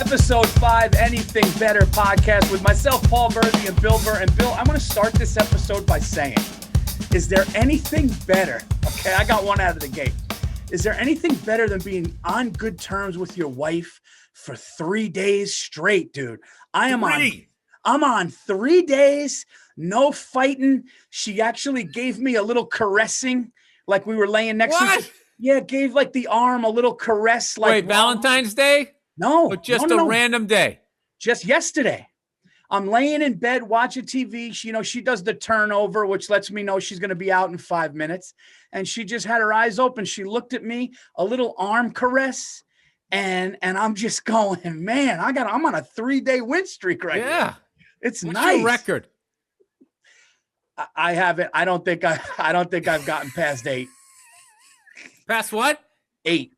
Episode 5, Anything Better podcast with myself, Paul Virzi, and Bill Burr. And Bill, I'm going to start this episode by saying, is there anything better? Okay, I got one out of the gate. Is there anything better than being on good terms with your wife for 3 days straight, dude? I'm on 3 days, no fighting. She actually gave me a little caressing, like we were laying next to each other. Yeah, gave like the arm a little caress. Like, wait, Valentine's Day? No. Or just no. a random day? Just yesterday. I'm laying in bed watching TV. She does the turnover, which lets me know she's going to be out in 5 minutes. And she just had her eyes open. She looked at me, a little arm caress. And I'm just going, man, I'm on a 3-day win streak right now. Yeah. It's What's nice. your record? I haven't. I don't think I've gotten past 8. Past what? 8.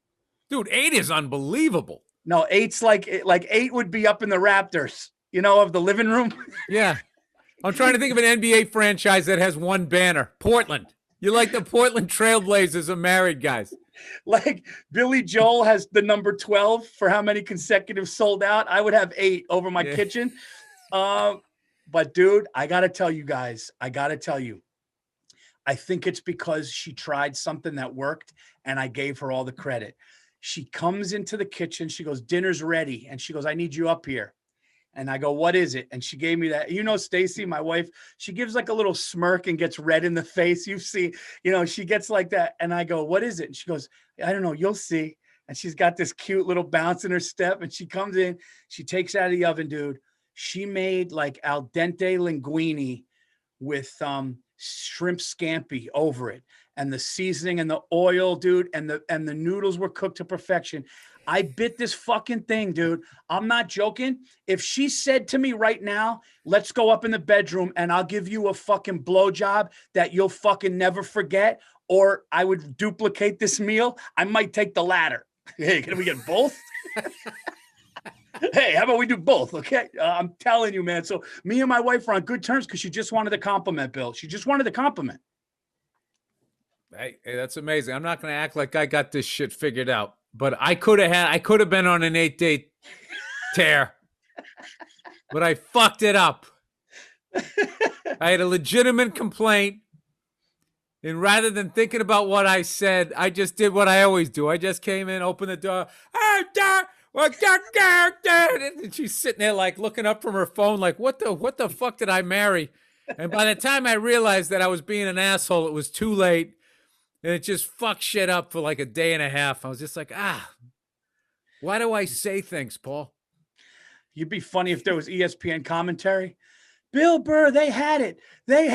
Dude, 8 is unbelievable. No, 8's like 8 would be up in the Raptors, of the living room. Yeah. I'm trying to think of an NBA franchise that has one banner. Portland. You're like the Portland Trailblazers of married guys. Like Billy Joel has the number 12 for how many consecutive sold out. I would have 8 over my kitchen. But dude, I got to tell you guys, I think it's because she tried something that worked and I gave her all the credit. She comes into the kitchen. She goes, dinner's ready. And she goes, I need you up here. And I go, what is it? And she gave me that. Stacy, my wife, she gives like a little smirk and gets red in the face. You see, she gets like that. And I go, what is it? And she goes, I don't know. You'll see. And she's got this cute little bounce in her step. And she comes in, she takes out of the oven, dude. She made like al dente linguine with shrimp scampi over it. And the seasoning and the oil, dude, and the noodles were cooked to perfection. I bit this fucking thing, dude. I'm not joking. If she said to me right now, let's go up in the bedroom and I'll give you a fucking blowjob that you'll fucking never forget, or I would duplicate this meal, I might take the latter. Hey, can we get both? Hey, how about we do both? Okay. I'm telling you, man. So me and my wife are on good terms because she just wanted the compliment, Bill. She just wanted the compliment. Hey, that's amazing. I'm not going to act like I got this shit figured out, but I could have been on an 8-day tear, but I fucked it up. I had a legitimate complaint, and rather than thinking about what I said, I just did what I always do. I just came in, opened the door. And she's sitting there like looking up from her phone like, what the fuck did I marry? And by the time I realized that I was being an asshole, it was too late. And it just fucked shit up for like a day and a half. I was just like, why do I say things, Paul? You'd be funny if there was ESPN commentary. Bill Burr, they had it. They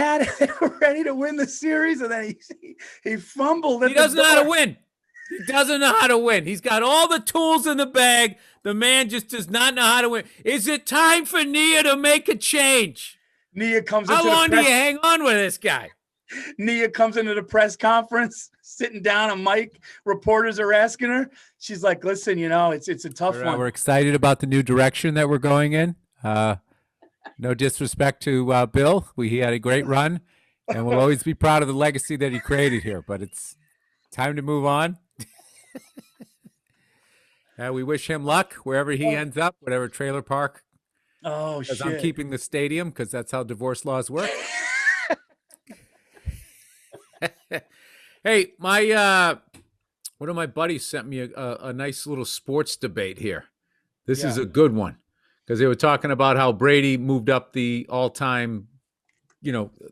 were ready to win the series. And then he fumbled. He doesn't know how to win. He doesn't know how to win. He's got all the tools in the bag. The man just does not know how to win. Is it time for Nia to make a change? Nia comes into How long do you hang on with this guy? Nia comes into the press conference, sitting down, a mic. Reporters are asking her. She's like, listen, it's a tough one. We're excited about the new direction that we're going in. No disrespect to Bill. He had a great run, and we'll always be proud of the legacy that he created here. But it's time to move on. We wish him luck wherever he ends up, whatever trailer park. Oh, shit. I'm keeping the stadium because that's how divorce laws work. Hey, one of my buddies sent me a nice little sports debate here. This is a good one because they were talking about how Brady moved up the all-time,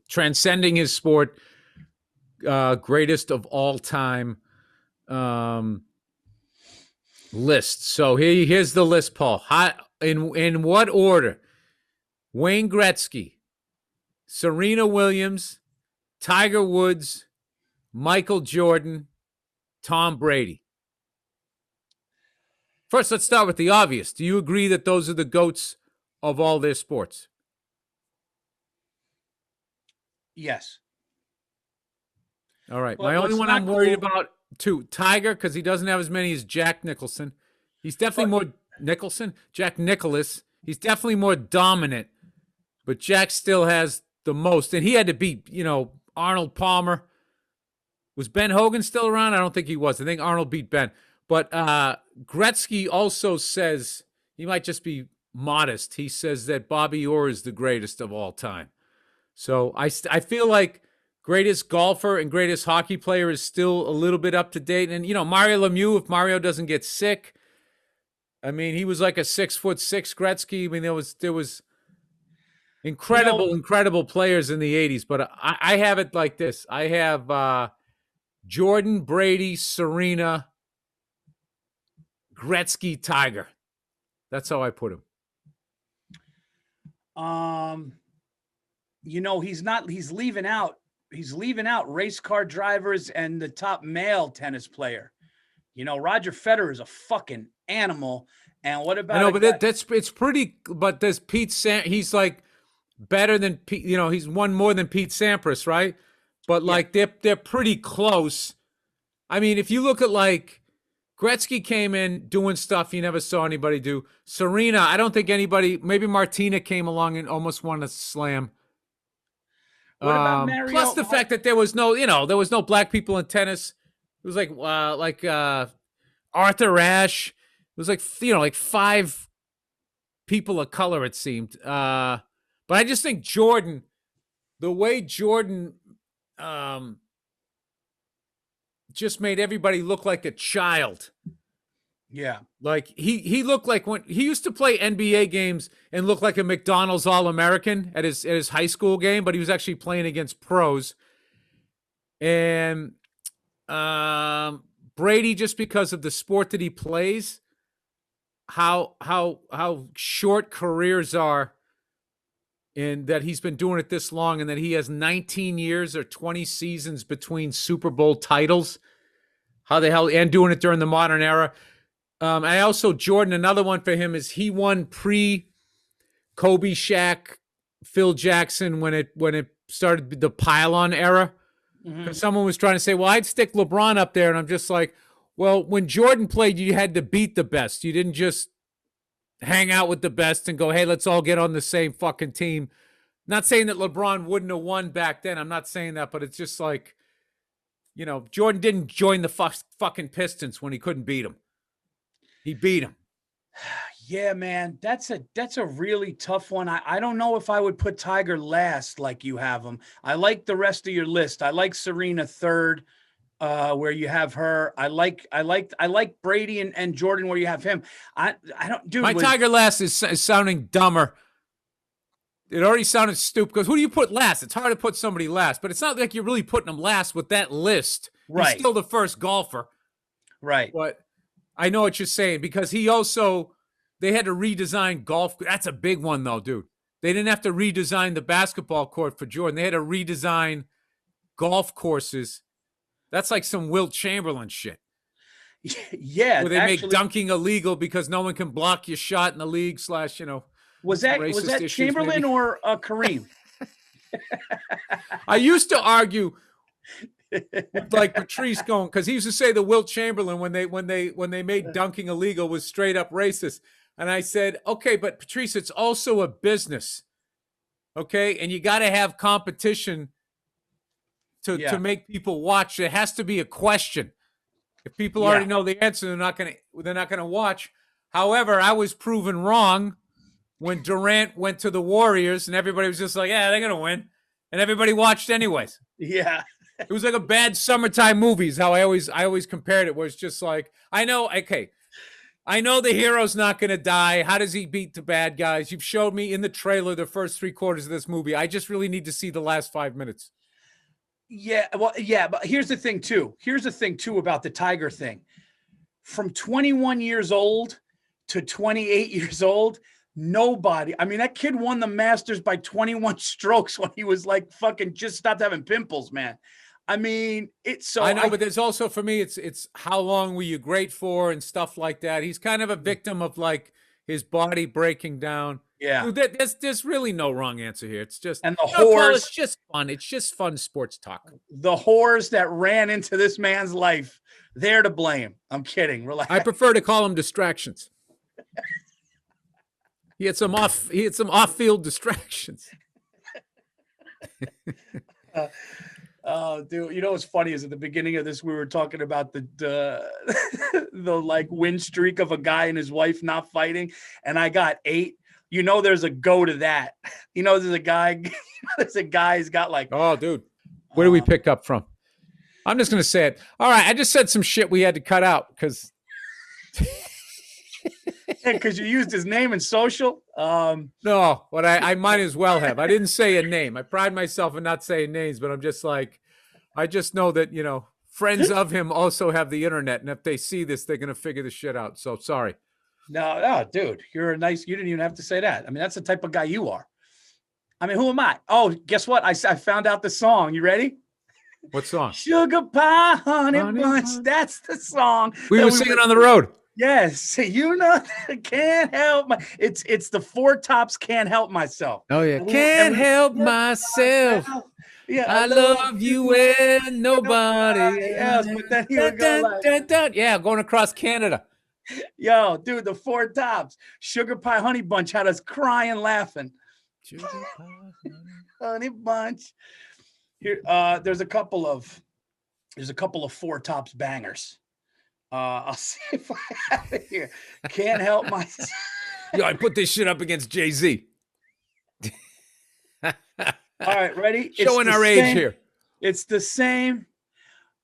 transcending his sport, greatest of all time list. So here's the list, Paul. In what order? Wayne Gretzky, Serena Williams, Tiger Woods, Michael Jordan, Tom Brady. First, let's start with the obvious. Do you agree that those are the GOATs of all their sports? Yes. All right. My only one I'm worried about, too, Tiger, because he doesn't have as many as Jack Nicholson. He's definitely more Jack Nicklaus. He's definitely more dominant, but Jack still has the most. And he had to beat, Arnold Palmer. Was Ben Hogan still around? I don't think he was. I think Arnold beat Ben. But Gretzky also says he might just be modest. He says that Bobby Orr is the greatest of all time. So I feel like greatest golfer and greatest hockey player is still a little bit up to date. And, Mario Lemieux, if Mario doesn't get sick, I mean, he was like a 6'6" Gretzky. I mean, there was incredible players in the 80s. But I have it like this. I have Jordan, Brady, Serena, Gretzky, Tiger. That's how I put him. He's leaving out race car drivers and the top male tennis player. Roger Federer is a fucking animal. And what about? I know, but it's pretty. But there's Pete he's like better than Pete. He's won more than Pete Sampras, right? But like they're pretty close. I mean, if you look at like Gretzky came in doing stuff you never saw anybody do. Serena, I don't think anybody. Maybe Martina came along and almost won a slam. What about Mario? Plus the fact that there was no black people in tennis. It was like Arthur Ashe. It was like 5 people of color, it seemed. But I just think Jordan, the way Jordan just made everybody look like a child. Yeah. Like he looked like when he used to play NBA games and look like a McDonald's All-American at his high school game, but he was actually playing against pros. And Brady, just because of the sport that he plays, how short careers are, and that he's been doing it this long, and that he has 19 years or 20 seasons between Super Bowl titles. How the hell, and doing it during the modern era. I also, Jordan, another one for him is he won pre-Kobe, Shaq, Phil Jackson when it started the pylon era. Mm-hmm. Someone was trying to say, well, I'd stick LeBron up there. And I'm just like, well, when Jordan played, you had to beat the best. You didn't just hang out with the best and go, hey, let's all get on the same fucking team. Not saying that LeBron wouldn't have won back then. I'm not saying that, but it's just like, Jordan didn't join the fucking Pistons when he couldn't beat them. He beat him. Yeah, man, that's a really tough one. I don't know if I would put Tiger last like you have him. I like the rest of your list. I like Serena third, where you have her. I like Brady and Jordan where you have him. I don't do Tiger last is sounding dumber. It already sounded stupid because who do you put last? It's hard to put somebody last, but it's not like you're really putting them last with that list. Right. He's still the first golfer. Right. But I know what you're saying because they had to redesign golf. That's a big one though, dude. They didn't have to redesign the basketball court for Jordan. They had to redesign golf courses. That's like some Wilt Chamberlain shit. Yeah. Where they make dunking illegal because no one can block your shot in the league / Was that Chamberlain maybe? Or Kareem? I used to argue with like Patrice going because he used to say the Wilt Chamberlain when they made dunking illegal was straight up racist, and I said, okay, but Patrice, it's also a business, okay, and you got to have competition to make people watch. There has to be a question. If people already know the answer, they're not gonna watch. However, I was proven wrong when Durant went to the Warriors and everybody was just like, yeah, they're going to win. And everybody watched anyways. Yeah. It was like a bad summertime movies, how I always compared it, where it's just like, I know the hero's not going to die. How does he beat the bad guys? You've showed me in the trailer the first 3/4 of this movie. I just really need to see the last 5 minutes. Yeah, well, yeah, but here's the thing too. About the Tiger thing. From 21 years old to 28 years old, nobody. I mean, that kid won the Masters by 21 strokes when he was like fucking just stopped having pimples, man. I mean, it's so. I know, but there's also for me, it's how long were you great for and stuff like that. He's kind of a victim of like his body breaking down. Yeah, dude, there's really no wrong answer here. It's just and the whores. Paul, it's just fun. It's just fun sports talk. The whores that ran into this man's life, they're to blame. I'm kidding. Relax. I prefer to call them distractions. He had some off-field distractions. Oh, dude, you know what's funny is at the beginning of this we were talking about the like win streak of a guy and his wife not fighting, and I got 8. You know, there's a go to that. You know, there's a guy. There's a guy who's got like. Oh, dude, where do we pick up from? I'm just gonna say it. All right, I just said some shit we had to cut out because. Because you used his name in social. No, but I might as well have. I didn't say a name. I pride myself in not saying names, but I'm just like, I just know that, you know, friends of him also have the internet. And if they see this, they're going to figure the shit out. So sorry. No, dude, you're a nice, you didn't even have to say that. I mean, that's the type of guy you are. I mean, who am I? Oh, guess what? I found out the song. You ready? What song? Sugar Pie Honey Bunch. That's the song. We were singing on the road. Yes, you know, can't help my. It's the Four Tops. Can't help myself. Oh yeah, can't help myself. Yeah, I love you and nobody else. But then he would go like, yeah, going across Canada. Yo, dude, the Four Tops, Sugar Pie Honey Bunch had us crying, laughing. Sugar Pie Honey Bunch. Here, there's a couple of Four Tops bangers. I'll see if I have it here. Can't help myself. Yo, I put this shit up against Jay-Z. All right, ready? Showing our age here. It's the same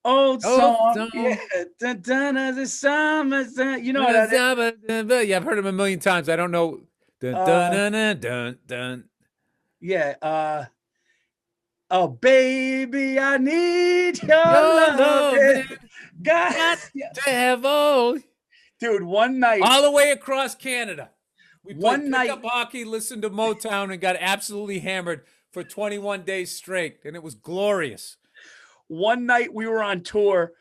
old song. Yeah. Dun, dun, dun, the summer, you know that. Yeah, I've heard him a million times. I don't know. Dun, dun, dun, dun, dun, dun. Yeah. Oh, baby, I need your love. Got to have all. Dude, one night. All the way across Canada. We played one night pickup hockey, listened to Motown, and got absolutely hammered for 21 days straight. And it was glorious. One night we were on tour,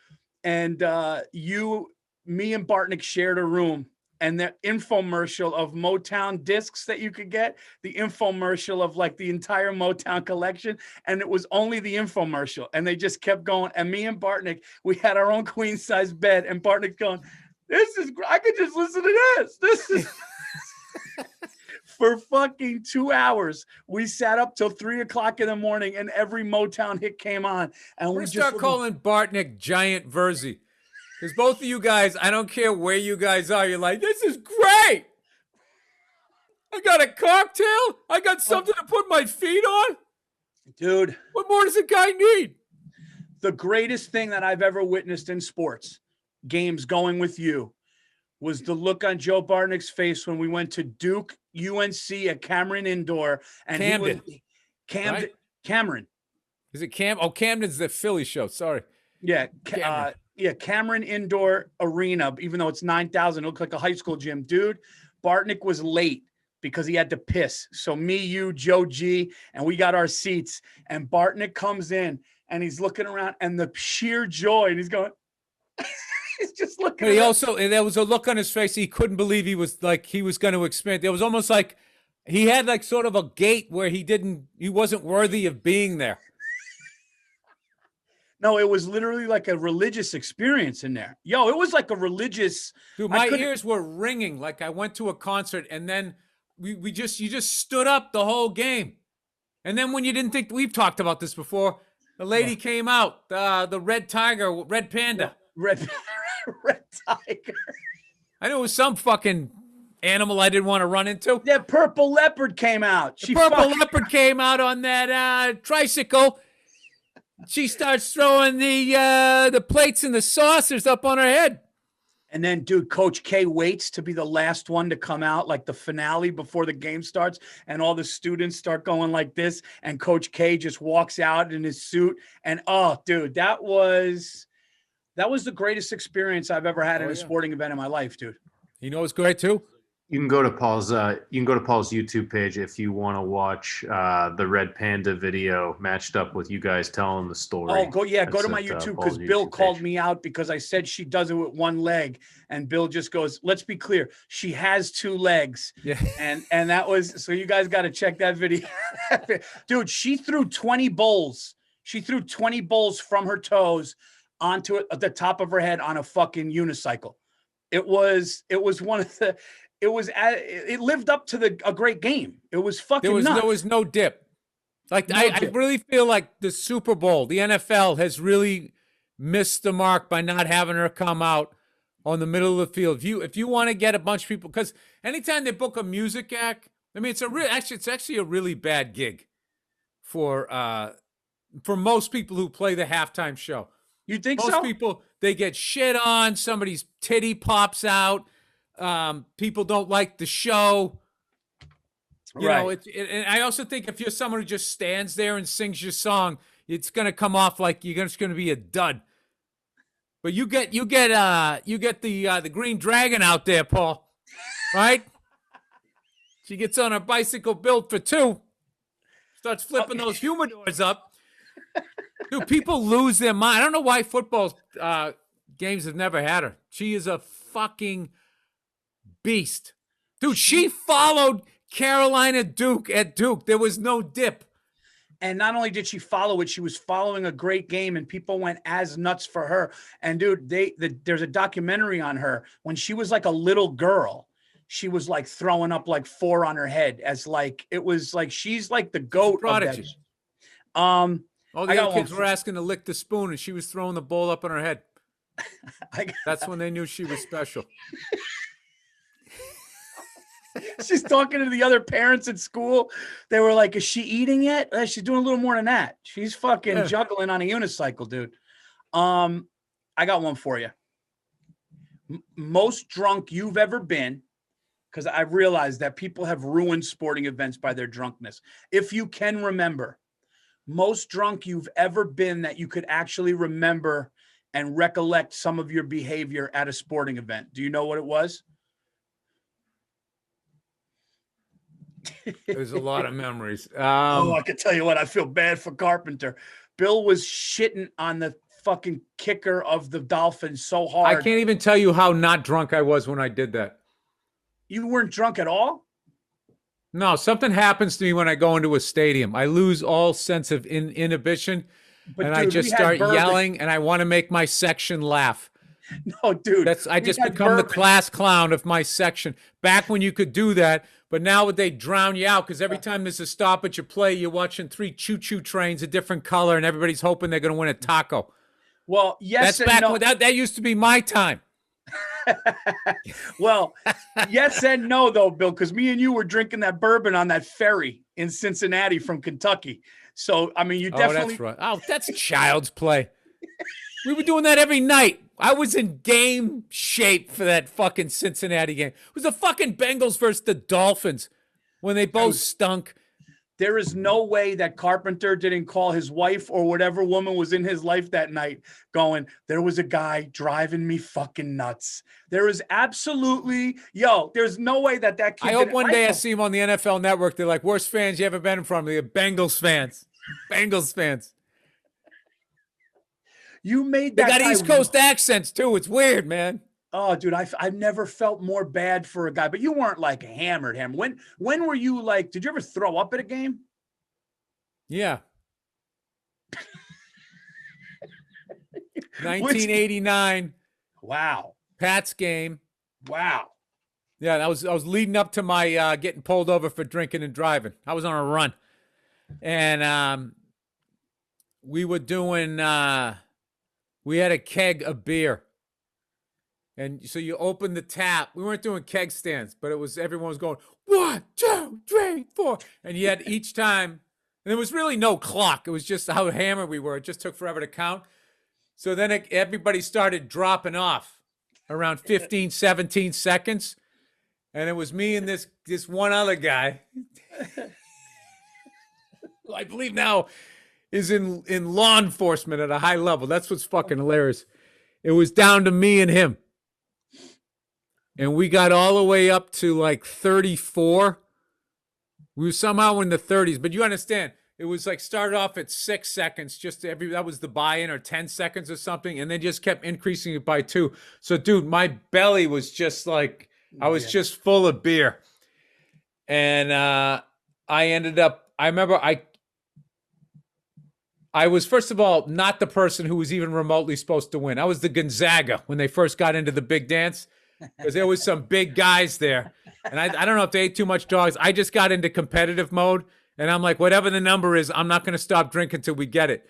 and me and Bartnick shared a room. And the infomercial of Motown discs that you could get, the infomercial of like the entire Motown collection. And it was only the infomercial. And they just kept going. And me and Bartnick, we had our own queen size bed. And Bartnick's going, this is, I could just listen to this. This is for fucking 2 hours. We sat up till 3:00 in the morning and every Motown hit came on. And we just start calling Bartnick Giant Virzi. Because both of you guys, I don't care where you guys are, you're like, this is great. I got a cocktail. I got something to put my feet on. Dude. What more does a guy need? The greatest thing that I've ever witnessed in sports, games going with you, was the look on Joe Bartnick's face when we went to Duke UNC at Cameron Indoor. And Camden. Right? Cameron. Is it Cam? Oh, Camden's the Philly show. Sorry. Yeah. Cameron Indoor Arena, even though it's 9,000, it looked like a high school gym. Dude, Bartnick was late because he had to piss. So me, you, Joe G, and we got our seats. And Bartnick comes in, and he's looking around, and the sheer joy, and he's going, he's just looking. But there was a look on his face. He couldn't believe he was going to experience. It was almost like he had like sort of a gate where he wasn't worthy of being there. No, it was literally like a religious experience in there. Yo, it was like a religious. Dude, my ears were ringing like I went to a concert, and then you just stood up the whole game. And then when you didn't think, we've talked about this before, the lady came out, the red panda. Red tiger. I knew it was some fucking animal I didn't want to run into. That purple leopard came out. Leopard came out on that tricycle. She starts throwing the plates and the saucers up on her head. And then, dude, Coach K waits to be the last one to come out, like the finale before the game starts, and all the students start going like this, and Coach K just walks out in his suit. And oh, dude, that was the greatest experience I've ever had in a sporting event in my life, dude. You know what's great too? You can go to Paul's YouTube page if you want to watch the Red Panda video matched up with you guys telling the story. Oh, go to my YouTube, because Bill called me out because I said she does it with one leg, and Bill just goes, let's be clear, she has 2 legs. Yeah. And that was, so you guys got to check that video. Dude, she threw 20 bowls. She threw 20 bowls from her toes onto it at the top of her head on a fucking unicycle. It was one of the. It lived up to a great game. It was fucking nuts. There was no dip. Like, No I dip. really feel like the Super Bowl, the NFL has really missed the mark by not having her come out on the middle of the field. If you want to get a bunch of people, because anytime they book a music act, I mean, it's actually a really bad gig for most people who play the halftime show. You think Most so? people, they get shit on. Somebody's titty pops out. People don't like the show. You know, and I also think if you're someone who just stands there and sings your song, it's going to come off like you're just going to be a dud. But you get the Green Dragon out there, Paul, right? She gets on a bicycle built for two, starts flipping those humidors up. Dude, people lose their mind. I don't know why football games have never had her. She is a fucking beast. Dude, she followed Carolina Duke at Duke. There was no dip. And not only did she follow it, she was following a great game, and people went as nuts for her. And dude, there's a documentary on her when she was like a little girl. She was like throwing up like 4 on her head as like, it was like, she's like the goat of that. All the other kids were asking to lick the spoon, and she was throwing the bowl up on her head. That's when they knew she was special. She's talking to the other parents at school. They were like, is she eating yet? She's doing a little more than that. She's fucking juggling on a unicycle, dude. I got one for you. Most drunk you've ever been, because I realized that people have ruined sporting events by their drunkenness. If you can remember, most drunk you've ever been that you could actually remember and recollect some of your behavior at a sporting event. Do you know what it was? There's a lot of memories. I can tell you what, I feel bad for Carpenter. Bill was shitting on the fucking kicker of the Dolphins so hard. I can't even tell you how not drunk I was when I did that. You weren't drunk at all? No, something happens to me when I go into a stadium. I lose all sense of inhibition, and dude, I just start yelling, and I want to make my section laugh. No, dude. I just become the class clown of my section. Back when you could do that, but now they drown you out because every time there's a stop at your play, you're watching 3 choo-choo trains a different color, and everybody's hoping they're going to win a taco. Well, yes, that's back when that used to be my time. Well, yes and no, though, Bill, because me and you were drinking that bourbon on that ferry in Cincinnati from Kentucky. So, I mean, you definitely. That's right. Oh, that's child's play. We were doing that every night. I was in game shape for that fucking Cincinnati game. It was the fucking Bengals versus the Dolphins when they both stunk. There is no way that Carpenter didn't call his wife or whatever woman was in his life that night going, there was a guy driving me fucking nuts. There is absolutely, there's no way that kid. I hope one day I see him on the NFL Network. They're like, worst fans you ever been in front of. They're Bengals fans. Bengals fans. You made that. They got East Coast accents too. It's weird, man. Oh, dude, I've never felt more bad for a guy, but you weren't like hammered him. When were you like, did you ever throw up at a game? Yeah. 1989. Wow. Pat's game. Wow. Yeah, I was leading up to my getting pulled over for drinking and driving. I was on a run. And we were doing we had a keg of beer. And so you open the tap. We weren't doing keg stands, but everyone was going 1, 2, 3, 4, and yet each time, and there was really no clock. It was just how hammered we were. It just took forever to count. So then everybody started dropping off around 15, 17 seconds, and it was me and this one other guy, who I believe now is in law enforcement at a high level. That's what's fucking hilarious. It was down to me and him. And we got all the way up to like 34. We were somehow in the 30s, but you understand, it was like started off at 6 seconds, that was the buy-in, or 10 seconds or something, and then just kept increasing it by 2. So, dude, my belly was just like, I was just full of beer. And I remember I was, first of all, not the person who was even remotely supposed to win. I was the Gonzaga when they first got into the big dance. Because there was some big guys there. And I don't know if they ate too much dogs. I just got into competitive mode. And I'm like, whatever the number is, I'm not going to stop drinking till we get it.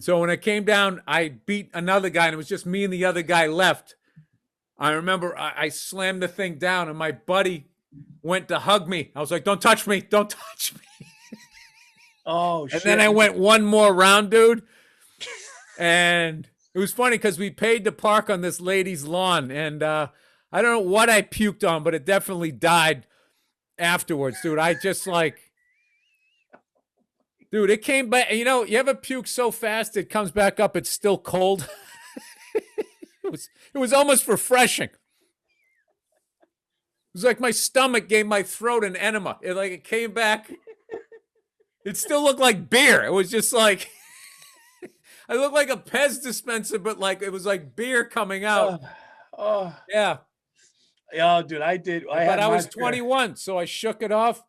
So when I came down, I beat another guy, and it was just me and the other guy left. I remember I slammed the thing down, and my buddy went to hug me. I was like, don't touch me. Don't touch me. Oh, and shit. then I went one more round, dude. And it was funny because we paid to park on this lady's lawn. And I don't know what I puked on, but it definitely died afterwards, dude. I just like, dude, it came back. You know, you ever puke so fast it comes back up, it's still cold? It was almost refreshing. It was like my stomach gave my throat an enema. It came back. It still looked like beer. It was just like, I looked like a Pez dispenser, but like it was like beer coming out. Yeah. Oh, dude, I did. But I was 21, so I shook it off.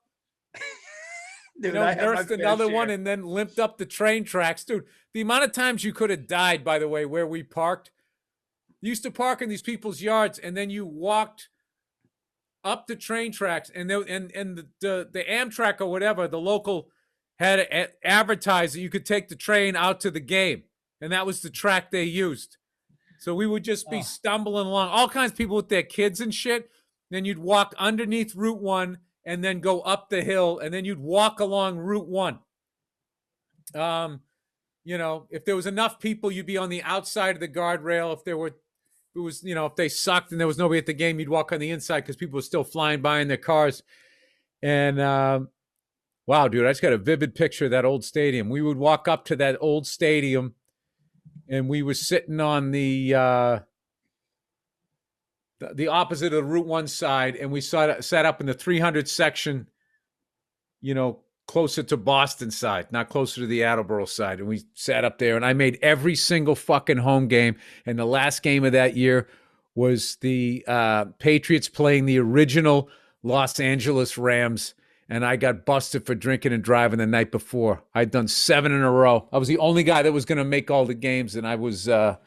Dude, nursed another one and then limped up the train tracks. Dude, the amount of times you could have died, by the way, where we parked. You used to park in these people's yards, and then you walked up the train tracks, and the Amtrak or whatever, the local had advertised that you could take the train out to the game, and that was the track they used. So we would just be stumbling along, all kinds of people with their kids and shit. Then you'd walk underneath Route 1 and then go up the hill, and then you'd walk along Route 1. You know, if there was enough people, you'd be on the outside of the guardrail. If they sucked and there was nobody at the game, you'd walk on the inside because people were still flying by in their cars. And wow, dude, I just got a vivid picture of that old stadium. We would walk up to that old stadium, and we were sitting on the opposite of the Route 1 side, and we sat up in the 300 section, you know, closer to Boston side, not closer to the Attleboro side. And we sat up there, and I made every single fucking home game. And the last game of that year was the Patriots playing the original Los Angeles Rams. And I got busted for drinking and driving the night before. I'd done 7 in a row. I was the only guy that was going to make all the games. And I was, I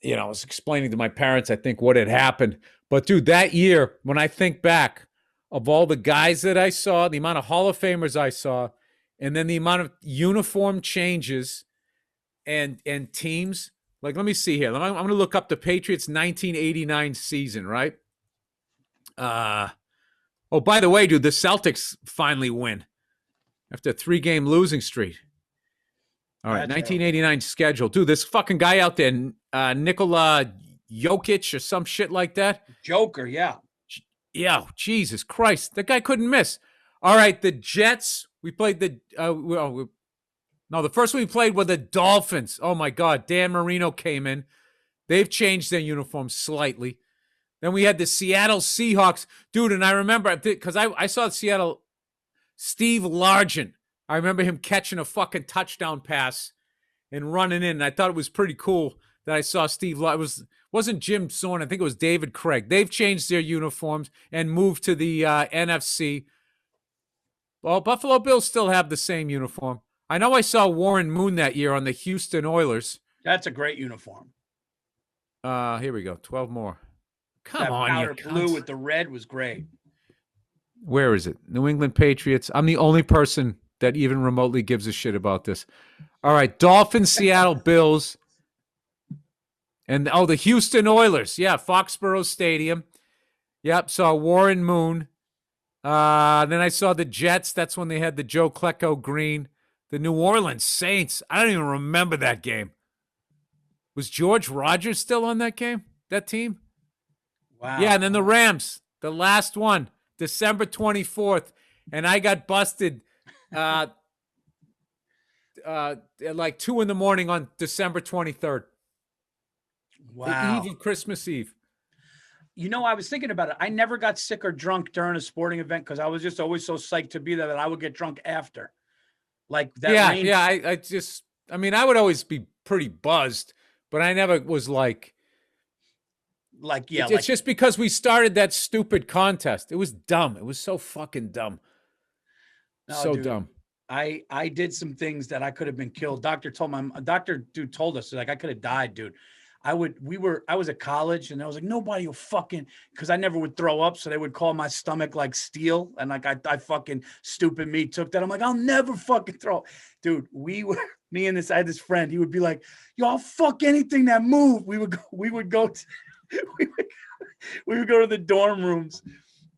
was explaining to my parents, I think, what had happened. But dude, that year, when I think back, of all the guys that I saw, the amount of Hall of Famers I saw, and then the amount of uniform changes and teams. Like, let me see here. I'm going to look up the Patriots 1989 season, right? Oh, by the way, dude, the Celtics finally win after a 3-game losing streak. All right, 1989 schedule. Dude, this fucking guy out there, Nikola Jokic or some shit like that. Joker, yeah. Yeah, Jesus Christ. That guy couldn't miss. All right, the Jets. We played the first one we played were the Dolphins. Oh, my God. Dan Marino came in. They've changed their uniforms slightly. Then we had the Seattle Seahawks. Dude, and I remember, because I saw Seattle, Steve Largent. I remember him catching a fucking touchdown pass and running in. And I thought it was pretty cool that I saw Steve Largent. It wasn't Jim Zorn. I think it was David Craig. They've changed their uniforms and moved to the NFC. Well, Buffalo Bills still have the same uniform. I know I saw Warren Moon that year on the Houston Oilers. That's a great uniform. Here we go. 12 more. Come on, powder blue with the red was great. Where is it? New England Patriots. I'm the only person that even remotely gives a shit about this. All right, Dolphins, Seattle Bills. And, the Houston Oilers. Yeah, Foxborough Stadium. Yep, saw Warren Moon. Then I saw the Jets. That's when they had the Joe Klecko green. The New Orleans Saints. I don't even remember that game. Was George Rogers still on that team? Wow. Yeah, and then the Rams, the last one, December 24th. And I got busted at like 2 a.m. on December 23rd. Wow. The eve of Christmas Eve. You know, I was thinking about it. I never got sick or drunk during a sporting event because I was just always so psyched to be there that I would get drunk after. Like that. Yeah. I would always be pretty buzzed, but I never was like, it's just because we started that stupid contest. It was dumb. It was so fucking dumb. No, dude, dumb. I did some things that I could have been killed. Doctor dude told us, like, I could have died, dude. I was at college and I was like, nobody will fucking, because I never would throw up. So they would call my stomach like steel. And like, I fucking stupid me took that. I'm like, I'll never fucking throw up. Dude, I had this friend, he would be like, yo, I'll fuck anything that moved. We would go to the dorm rooms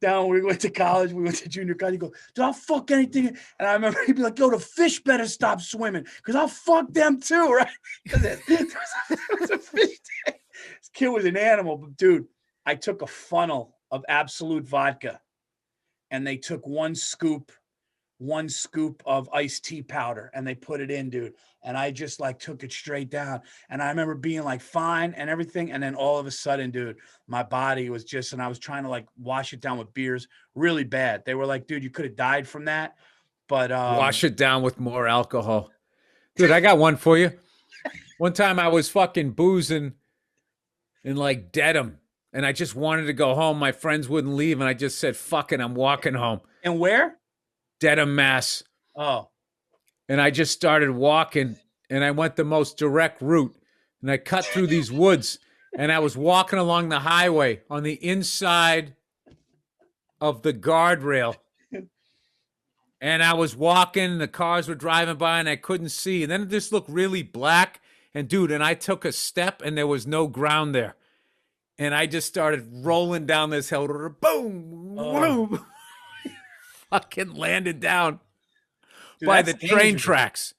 down. We went to college. We went to junior college. You go, dude, I'll fuck anything. And I remember he'd be like, yo, the fish better stop swimming because I'll fuck them too, right? There was a fish tank. This kid was an animal. But dude, I took a funnel of Absolute vodka and they took one scoop of iced tea powder and they put it in, dude. And I just like took it straight down. And I remember being like fine and everything. And then all of a sudden, dude, my body was just, and I was trying to like wash it down with beers really bad. They were like, dude, you could have died from that. But wash it down with more alcohol. Dude, I got one for you. One time I was fucking boozing in like Dedham and I just wanted to go home. My friends wouldn't leave. And I just said, fuck it, I'm walking home. And where? Dedham, Mass. Oh. And I just started walking and I went the most direct route and I cut through these woods and I was walking along the highway on the inside of the guardrail. And I was walking, the cars were driving by and I couldn't see. And then it just looked really black. And dude, and I took a step and there was no ground there. And I just started rolling down this hill. Boom, boom. Fucking landed down. Dude, by the train tracks.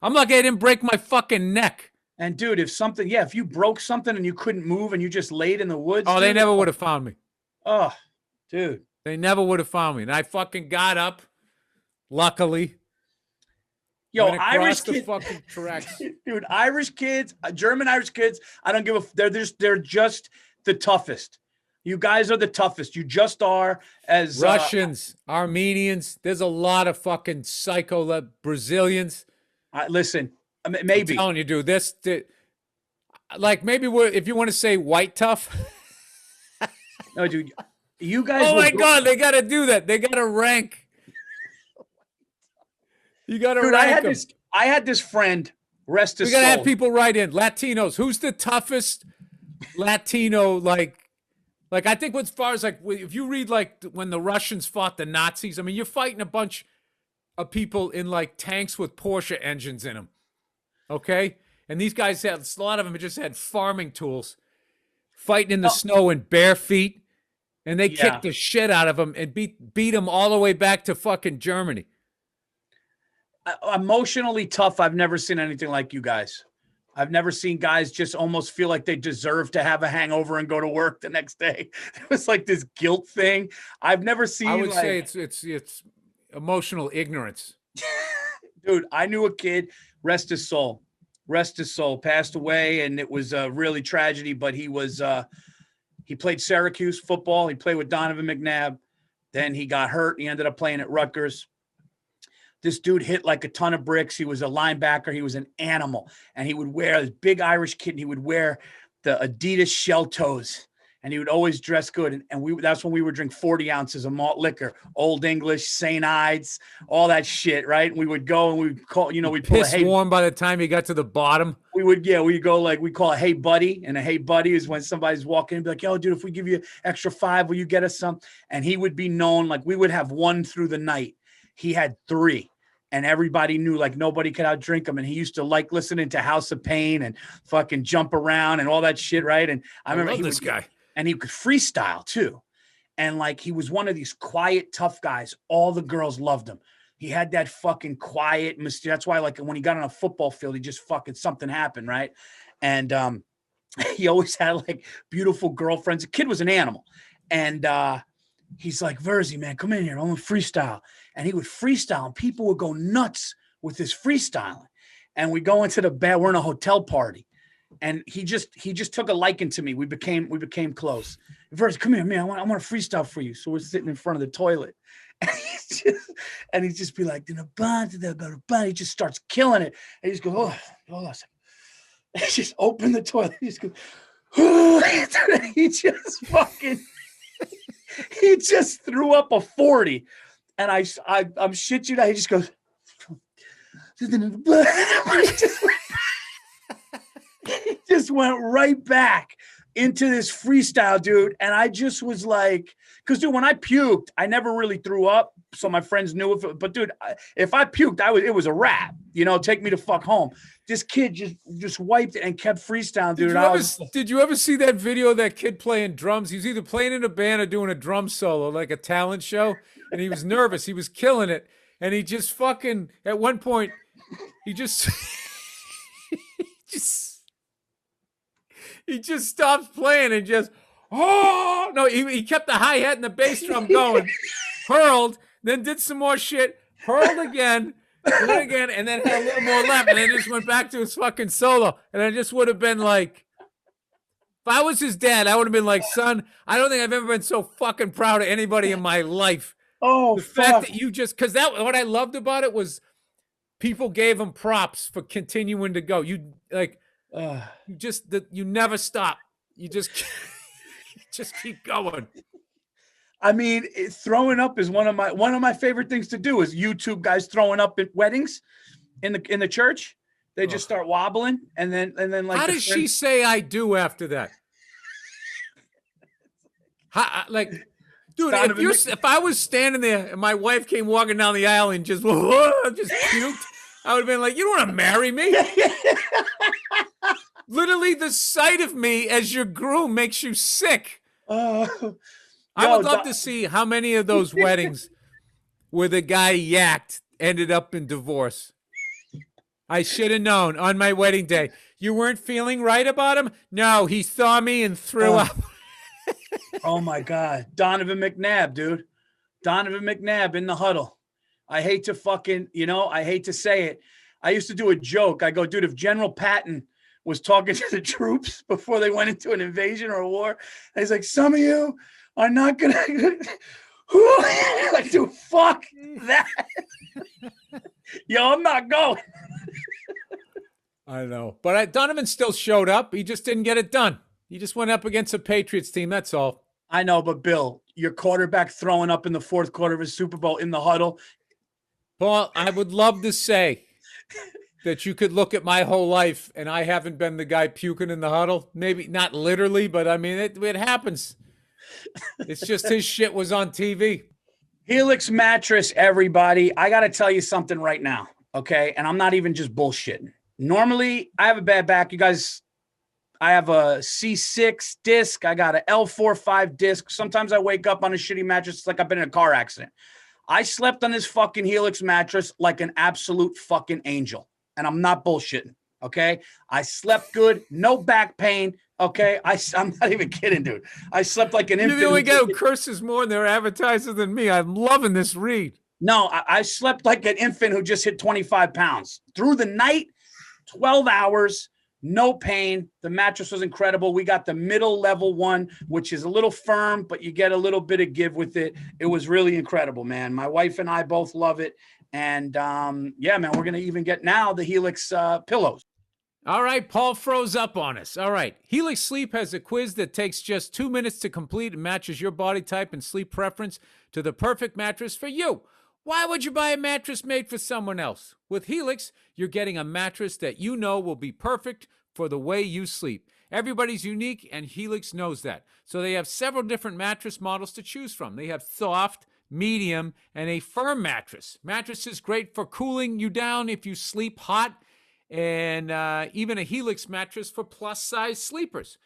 I'm lucky I didn't break my fucking neck. And dude, if you broke something and you couldn't move and you just laid in the woods. Oh, they never would have found me. Oh, dude. They never would have found me. And I fucking got up, luckily. Yo, Irish kids. Fucking tracks. Dude, Irish kids, German Irish kids, I don't give a, they're just the toughest. You guys are the toughest. You just are. As Russians, Armenians, there's a lot of fucking psycho Brazilians. Listen, maybe. I'm telling you, dude, like maybe if you want to say white tough. No, dude, you guys. Oh my God, they got to do that. They got to rank. You got to rank them. I had this friend, rest his soul. We got to have people write in. Latinos, who's the toughest Latino, like I think as far as like, if you read like when the Russians fought the Nazis, I mean, you're fighting a bunch of people in like tanks with Porsche engines in them. Okay. And these guys had, a lot of them just had farming tools, fighting in the snow in bare feet. And they kicked the shit out of them and beat them all the way back to fucking Germany. Emotionally tough. I've never seen anything like you guys. I've never seen guys just almost feel like they deserve to have a hangover and go to work the next day. It was like this guilt thing. I've never seen. I would say it's emotional ignorance. Dude, I knew a kid, rest his soul, passed away, and it was really tragedy. But he played Syracuse football. He played with Donovan McNabb. Then he got hurt. He ended up playing at Rutgers. This dude hit like a ton of bricks. He was a linebacker. He was an animal. And he would wear this big Irish kid. And he would wear the Adidas shell toes. And he would always dress good. And that's when we would drink 40 ounces of malt liquor, Old English, St. Ides, all that shit, right? And we would go and we'd call, we'd pull piss warm by the time he got to the bottom. We'd go like, we call it hey buddy. And a hey buddy is when somebody's walking and be like, yo, dude, if we give you extra $5, will you get us some? And he would be known, like we would have one through the night. He had 3. And everybody knew, like, nobody could outdrink him. And he used to like listening to House of Pain and fucking jump around and all that shit, right? And I remember this guy. And he could freestyle too. And like, he was one of these quiet, tough guys. All the girls loved him. He had that fucking quiet mystique. That's why, like, when he got on a football field, he just fucking, something happened, right? And he always had like beautiful girlfriends. The kid was an animal. And he's like, Virzi, man, come in here. I'm gonna freestyle. And he would freestyle and people would go nuts with his freestyling. And we go into the bed, we're in a hotel party. And he just took a liking to me. We became close. Virzi, come here, man. I want to freestyle for you. So we're sitting in front of the toilet. And he'd just be like, he just starts killing it. And he just goes, oh, hold on a second. He just opened the toilet. He just goes, he just fucking, he just threw up a 40. And I'm shit you now. He just goes, It just went right back into this freestyle, dude. And I just was like, because dude, when I puked, I never really threw up. So my friends knew but dude, if I puked, it was a wrap, take me to fuck home. This kid just wiped it and kept freestyling, dude. Did you ever see that video of that kid playing drums? He was either playing in a band or doing a drum solo, like a talent show. And he was nervous. He was killing it. And he just fucking, at one point, he just he just stops playing and just, oh, no, he kept the hi-hat and the bass drum going, hurled, then did some more shit, hurled again, and then had a little more left, and then just went back to his fucking solo. And I just would have been like, if I was his dad, I would have been like, son, I don't think I've ever been so fucking proud of anybody in my life. Oh, the fact that you just, because what I loved about it was people gave him props for continuing to go. You like, you never stop. You just keep going. I mean, throwing up is one of my favorite things to do. Is YouTube guys throwing up at weddings in the church. They just start wobbling, and then like. How does she say I do after that? Dude, if I was standing there and my wife came walking down the aisle and just puked, I would have been like, you don't want to marry me? Literally, the sight of me as your groom makes you sick. I would love to see how many of those weddings where the guy yacked ended up in divorce. I should have known on my wedding day. You weren't feeling right about him? No, he saw me and threw up. Oh, my God. Donovan McNabb, dude. Donovan McNabb in the huddle. I hate to I hate to say it. I used to do a joke. I go, dude, if General Patton was talking to the troops before they went into an invasion or a war, and he's like, some of you are not going to, like, dude, fuck that. Yo, I'm not going. I know. But Donovan still showed up. He just didn't get it done. He just went up against a Patriots team. That's all. I know, but Bill, your quarterback throwing up in the fourth quarter of his Super Bowl in the huddle. Paul, I would love to say that you could look at my whole life and I haven't been the guy puking in the huddle. Maybe not literally, but I mean, it happens. It's just his shit was on TV. Helix mattress, everybody. I got to tell you something right now, okay? And I'm not even just bullshitting. Normally, I have a bad back. You guys, I have a C6 disc. I got an L45 disc. Sometimes I wake up on a shitty mattress. It's like I've been in a car accident. I slept on this fucking Helix mattress like an absolute fucking angel. And I'm not bullshitting, okay? I slept good. No back pain, okay? I'm not even kidding, dude. I slept like an infant. You're the only guy who curses more in their advertiser than me. I'm loving this read. No, I slept like an infant who just hit 25 pounds. Through the night, 12 hours, no pain. The mattress was incredible. We got the middle level one, which is a little firm, but you get a little bit of give with it. It was really incredible, man. My wife and I both love it. And yeah, man, we're going to even get now the Helix pillows. All right, Paul froze up on us. All right, Helix Sleep has a quiz that takes just 2 minutes to complete and matches your body type and sleep preference to the perfect mattress for you. Why would you buy a mattress made for someone else? With Helix, you're getting a mattress that you know will be perfect for the way you sleep. Everybody's unique, and Helix knows that. So they have several different mattress models to choose from. They have soft, medium, and a firm mattress. Mattress is great for cooling you down if you sleep hot, and even a Helix mattress for plus-size sleepers.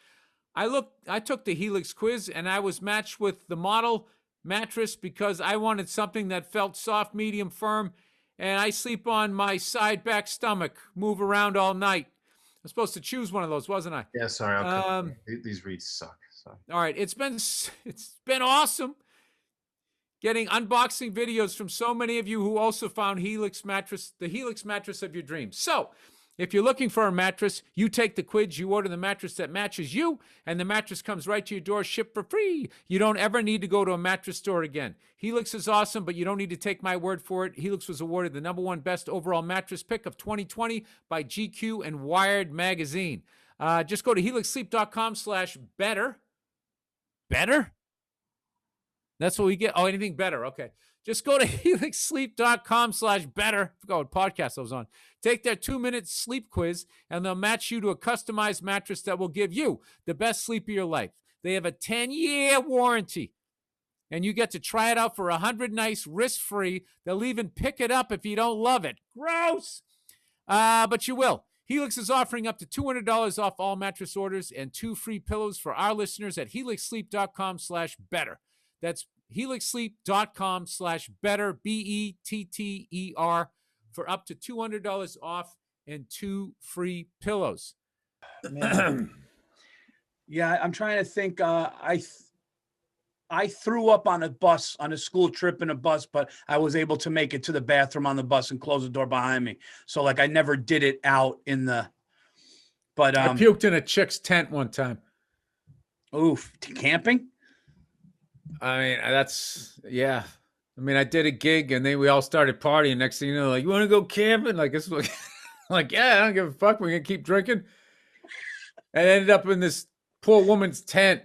I took the Helix quiz, and I was matched with the model mattress because I wanted something that felt soft, medium, firm, and I sleep on my side back stomach, move around all night. I was supposed to choose one of those, wasn't I? Yeah, sorry. These reads suck. Sorry. All right, it's been awesome getting unboxing videos from so many of you who also found the Helix mattress of your dreams. So, if you're looking for a mattress, you take the quiz, you order the mattress that matches you, and the mattress comes right to your door, shipped for free. You don't ever need to go to a mattress store again. Helix is awesome, but you don't need to take my word for it. Helix was awarded the #1 best overall mattress pick of 2020 by GQ and Wired magazine. Just go to helixsleep.com/better. Better? That's what we get. Oh, anything better. Okay. Just go to helixsleep.com/better. Forgot what podcast I was on. Take their 2-minute sleep quiz, and they'll match you to a customized mattress that will give you the best sleep of your life. They have a 10-year warranty, and you get to try it out for 100 nights risk-free. They'll even pick it up if you don't love it. Gross! But you will. Helix is offering up to $200 off all mattress orders and 2 free pillows for our listeners at helixsleep.com/better. That's helixsleep.com/better, BETTER, for up to $200 off and 2 free pillows. Man. Yeah, I'm trying to think. I threw up on a bus, on a school trip in a bus, but I was able to make it to the bathroom on the bus and close the door behind me. So like I never did it out in the, but I puked in a chick's tent one time. Oof, camping? I mean, yeah. I mean, I did a gig and then we all started partying. Next thing you know, like, you want to go camping? Like, it's like, yeah, I don't give a fuck. We're going to keep drinking. And I ended up in this poor woman's tent.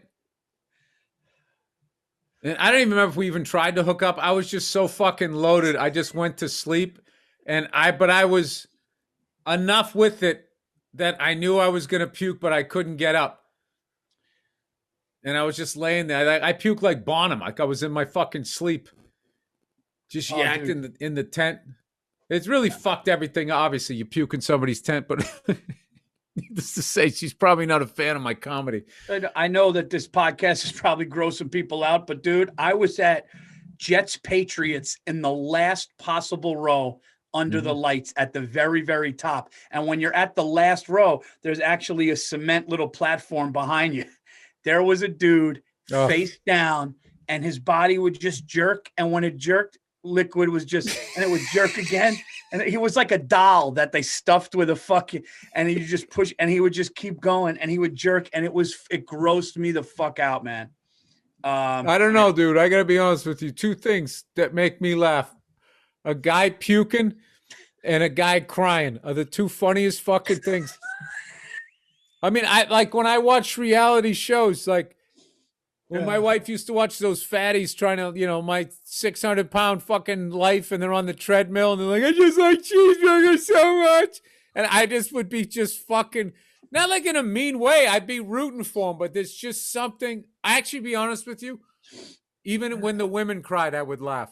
And I don't even remember if we even tried to hook up. I was just so fucking loaded. I just went to sleep. But I was enough with it that I knew I was going to puke, but I couldn't get up. And I was just laying there. I puked like Bonham. Like I was in my fucking sleep. Just yacked in the tent. It's really fucked everything. Obviously, you puke in somebody's tent, but needless to say, she's probably not a fan of my comedy. I know that this podcast is probably grossing people out, but dude, I was at Jets Patriots in the last possible row under the lights at the very, very top. And when you're at the last row, there's actually a cement little platform behind you. There was a dude face down and his body would just jerk. And when it jerked, liquid was just, and it would jerk again. And he was like a doll that they stuffed with a fucking, and you just push, and he would just keep going and he would jerk. And it grossed me the fuck out, man. I don't know, dude. I got to be honest with you. 2 things that make me laugh. A guy puking and a guy crying are the 2 funniest fucking things. I mean, I like when I watch reality shows, like when my wife used to watch those fatties trying to, my 600-pound fucking life, and they're on the treadmill and they're like, I just like cheeseburgers so much. And I just would be just fucking, not like in a mean way. I'd be rooting for them, but there's just something. I actually, be honest with you, even when the women cried, I would laugh.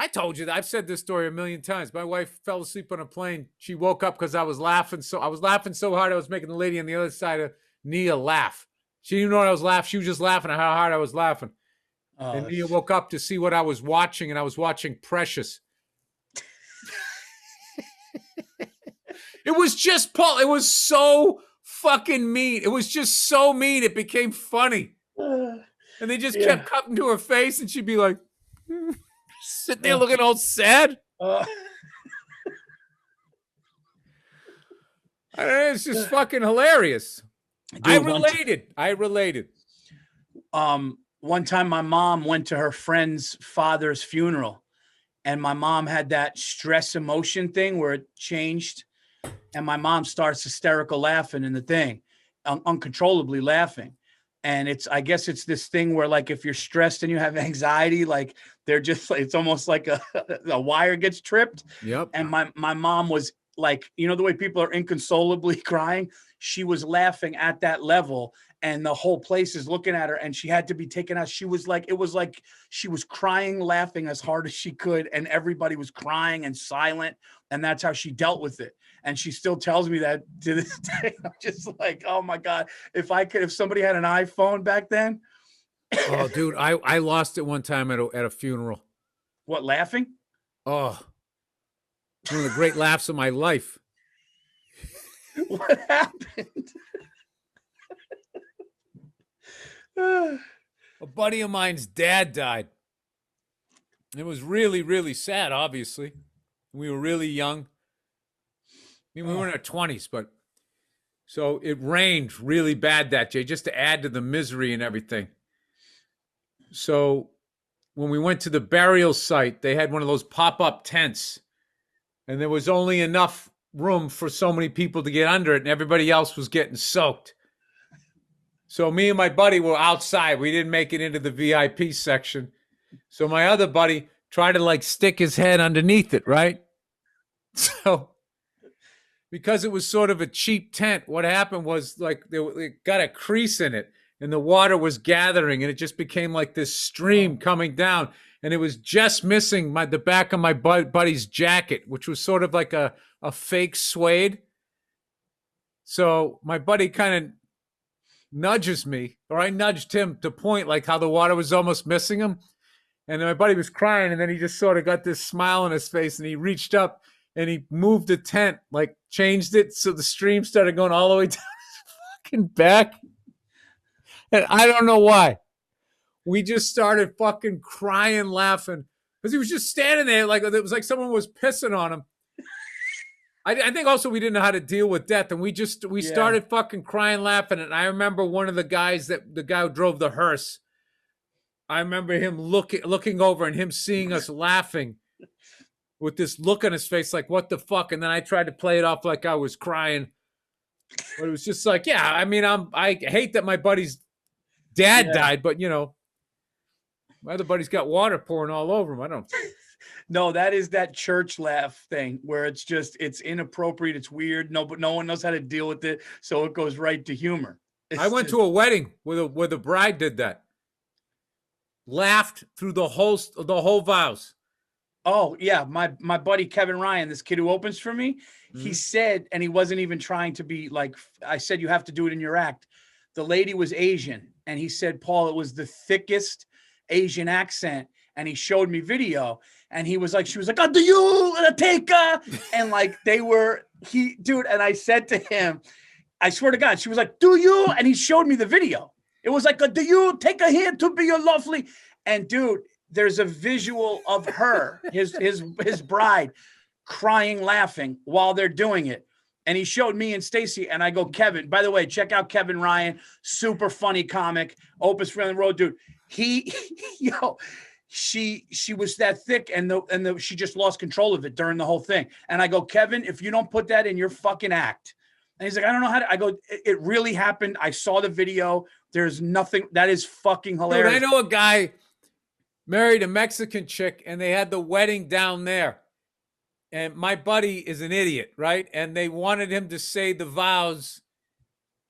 I told you that. I've said this story a million times. My wife fell asleep on a plane. She woke up because I was laughing so hard I was making the lady on the other side of Nia laugh. She didn't know what I was laughing. She was just laughing at how hard I was laughing. And Nia woke up to see what I was watching, and I was watching Precious. It was just Paul. It was so fucking mean. It was just so mean. It became funny. And they just kept cutting to her face, and she'd be like, sit there looking all sad. It's just fucking hilarious. Dude, I related. One time my mom went to her friend's father's funeral, and my mom had that stress emotion thing where it changed, and my mom starts hysterical laughing in the thing, uncontrollably laughing. And I guess it's this thing where, like, if you're stressed and you have anxiety, like it's almost like a wire gets tripped. Yep. And my mom was like, the way people are inconsolably crying, she was laughing at that level, and the whole place is looking at her, and she had to be taken out. It was like she was crying, laughing as hard as she could, and everybody was crying and silent. And that's how she dealt with it. And she still tells me that to this day. I'm just like, oh my God, if somebody had an iPhone back then. Oh, dude, I lost it one time at a funeral. What, laughing? Oh, one of the great laughs of my life. What happened? A buddy of mine's dad died. It was really, really sad, obviously. We were really young. I mean, we were in our 20s, but so it rained really bad that day, just to add to the misery and everything. So when we went to the burial site, they had one of those pop-up tents, and there was only enough room for so many people to get under it, and everybody else was getting soaked. So me and my buddy were outside. We didn't make it into the VIP section. So my other buddy tried to like stick his head underneath it, right? So because it was sort of a cheap tent, what happened was like it got a crease in it and the water was gathering and it just became like this stream coming down. And it was just missing the back of my buddy's jacket, which was sort of like a fake suede. So my buddy kind of nudges me, or I nudged him to point like how the water was almost missing him. And then my buddy was crying, and then he just sort of got this smile on his face, and he reached up and he moved the tent, like changed it so the stream started going all the way down his fucking back. And I don't know why. We just started fucking crying, laughing, because he was just standing there like it was like someone was pissing on him. I think also we didn't know how to deal with death, and we started fucking crying, laughing. And I remember one of the guys the guy who drove the hearse. I remember him looking over and him seeing us laughing with this look on his face, like what the fuck. And then I tried to play it off like I was crying, but it was just like, yeah. I mean, I hate that my buddy's dad died, but you know, my other buddy's got water pouring all over him. I don't. No, that is that church laugh thing where it's inappropriate. It's weird. But no one knows how to deal with it. So it goes right to humor. I went to a wedding where the bride did that. Laughed through the whole vows. Oh yeah. My buddy, Kevin Ryan, this kid who opens for me, he said, and he wasn't even trying to be like, I said, you have to do it in your act. The lady was Asian. And he said, Paul, it was the thickest Asian accent. And he showed me video. And she was like, oh, do you take her? And like and I said to him, I swear to God, she was like, do you? And he showed me the video. It was like, do you take her here to be your lovely? And dude, there's a visual of her, his bride, crying, laughing while they're doing it. And he showed me and Stacy, and I go, Kevin, by the way, check out Kevin Ryan, super funny comic, Opus Friendly Road, dude. She was that thick and she just lost control of it during the whole thing. And I go, Kevin, if you don't put that in your fucking act. And he's like, I don't know how to. I go, it really happened. I saw the video. There's nothing. That is fucking hilarious. Dude, I know a guy married a Mexican chick and they had the wedding down there. And my buddy is an idiot, right? And they wanted him to say the vows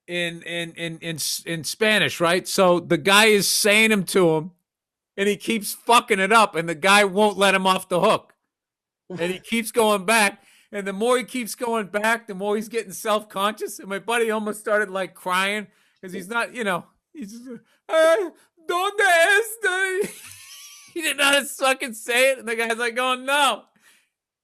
in Spanish, right? So the guy is saying them to him. And he keeps fucking it up, and the guy won't let him off the hook. And he keeps going back. And the more he keeps going back, the more he's getting self-conscious. And my buddy almost started like crying because he's not, you know, he's just, ¿Dónde está? He didn't know how to fucking say it. And the guy's like, oh no.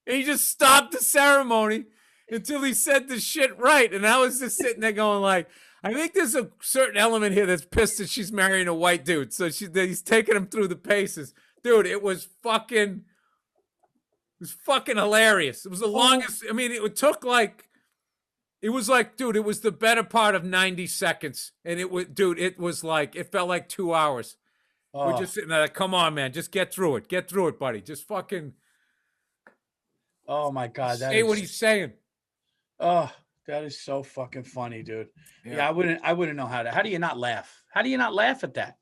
And he just stopped the ceremony until he said the shit right. And I was just sitting there going like, I think there's a certain element here that's pissed that she's marrying a white dude. So he's taking him through the paces. Dude, it was fucking hilarious. It was the longest. I mean, it was like, dude, it was the better part of 90 seconds. And it was like, it felt like 2 hours. Oh. We're just sitting there like, come on, man, just get through it. Get through it, buddy. Just fucking. Oh my God. Say what he's saying. Oh. That is so fucking funny, dude. Yeah, I wouldn't know how do you not laugh? How do you not laugh at that?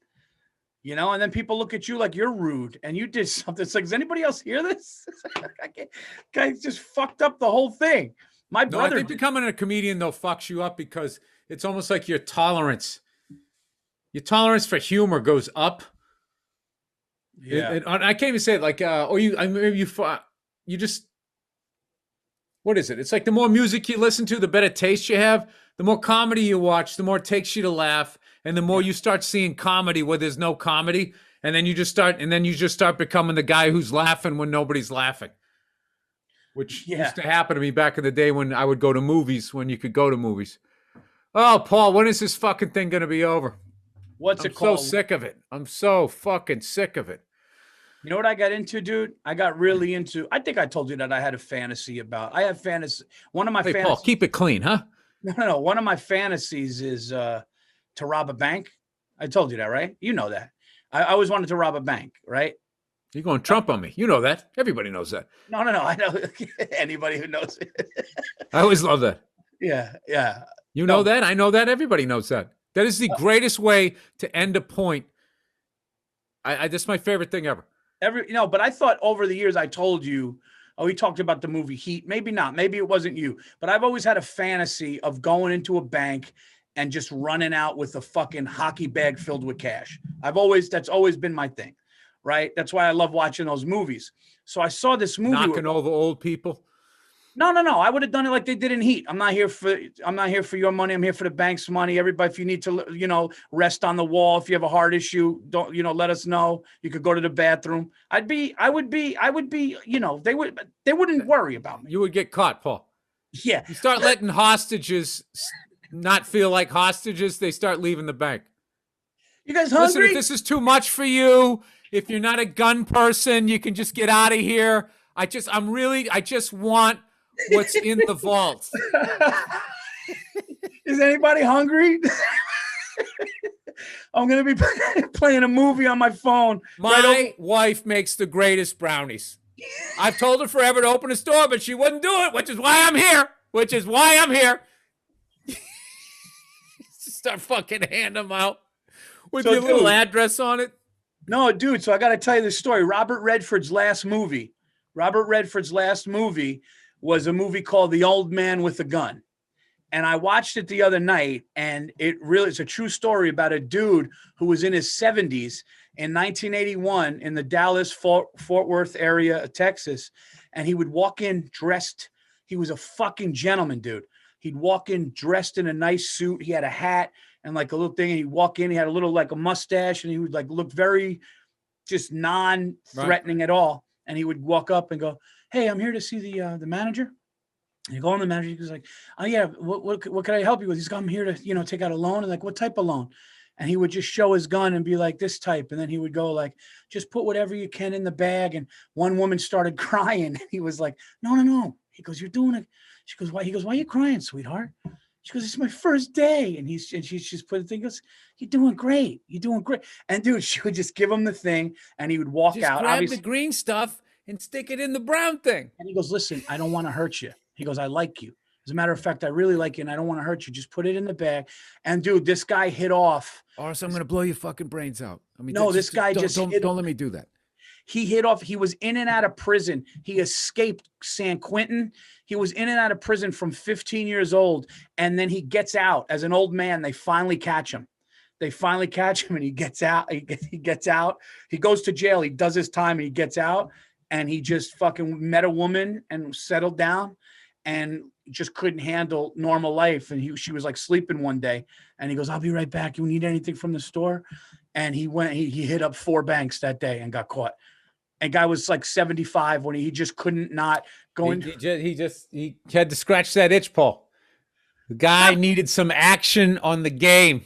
You know, and then people look at you like you're rude and you did something. It's like, does anybody else hear this? Guy just fucked up the whole thing. My brother. I think becoming a comedian though fucks you up because it's almost like your tolerance for humor goes up. Yeah. I can't even say it like, you just. What is it? It's like the more music you listen to, the better taste you have. The more comedy you watch, the more it takes you to laugh. And the more you start seeing comedy where there's no comedy. And then you just start becoming the guy who's laughing when nobody's laughing. Which used to happen to me back in the day when I would go to movies, when you could go to movies. Oh, Paul, when is this fucking thing going to be over? What's it called? I'm so sick of it. I'm so fucking sick of it. You know what I got into, dude? I got really into, I think I told you that I had a fantasy about, I have fantasy. One of my fantasies. Paul, keep it clean, huh? No. One of my fantasies is to rob a bank. I told you that, right? You know that. I always wanted to rob a bank, right? You're going Trump on me. You know that. Everybody knows that. No. I know anybody who knows it. I always love that. Yeah. You know that? I know that. Everybody knows that. That is the greatest way to end a point. That's my favorite thing ever. But I thought over the years I told you, we talked about the movie Heat. Maybe not. Maybe it wasn't you. But I've always had a fantasy of going into a bank and just running out with a fucking hockey bag filled with cash. That's always been my thing, right? That's why I love watching those movies. So I saw this movie. Knocking over old people. No. I would have done it like they did in Heat. I'm not here for your money. I'm here for the bank's money. Everybody, if you need to, rest on the wall, if you have a heart issue, don't, let us know. You could go to the bathroom. I would be, they wouldn't worry about me. You would get caught, Paul. Yeah. You start letting hostages not feel like hostages, they start leaving the bank. You guys hungry? Listen, if this is too much for you, if you're not a gun person, you can just get out of here. I just want what's in the vault. Is anybody hungry? I'm going to be playing a movie on my phone. My wife makes the greatest brownies. I've told her forever to open a store, but she wouldn't do it, which is why I'm here. Start fucking handing them out with your little address on it. No, dude. So I got to tell you this story. Robert Redford's last movie was a movie called The Old Man with a Gun. And I watched it the other night, and it's a true story about a dude who was in his 70s in 1981 in the Dallas Fort Worth area of Texas. And he would walk in dressed. He was a fucking gentleman, dude. He'd walk in dressed in a nice suit. He had a hat and like a little thing. And he'd walk in, he had a little, like a mustache, and he would like look very just non-threatening at all. And he would walk up and go, "Hey, I'm here to see the manager." And you go on the manager. He goes like, "Oh yeah, what can I help you with?" He's like, "I'm here to, take out a loan." And like, "What type of loan?" And he would just show his gun and be like, "This type." And then he would go like, "Just put whatever you can in the bag." And one woman started crying. And he was like, No. He goes, "You're doing it." She goes, "Why?" He goes, "Why are you crying, sweetheart?" She goes, "It's my first day." And she's just put the thing, goes, "You're doing great. You're doing great." And dude, she would just give him the thing and he would walk out. Grab the green stuff and stick it in the brown thing. And he goes, "Listen, I don't want to hurt you." He goes, "I like you. As a matter of fact, I really like you and I don't want to hurt you. Just put it in the bag." And dude, this guy hit off. Or else I'm going to blow your fucking brains out. I mean, no, this guy just don't let me do that. He hit off. He was in and out of prison. He escaped San Quentin. He was in and out of prison from 15 years old. And then he gets out as an old man. They finally catch him. And he gets out. He gets out. He goes to jail. He does his time and he gets out. And he just fucking met a woman and settled down and just couldn't handle normal life. And she was like sleeping one day. And he goes, "I'll be right back. You need anything from the store?" And he hit up 4 banks that day and got caught. And guy was like 75 when he just couldn't not go into. He had to scratch that itch, Paul. The guy needed some action on the game.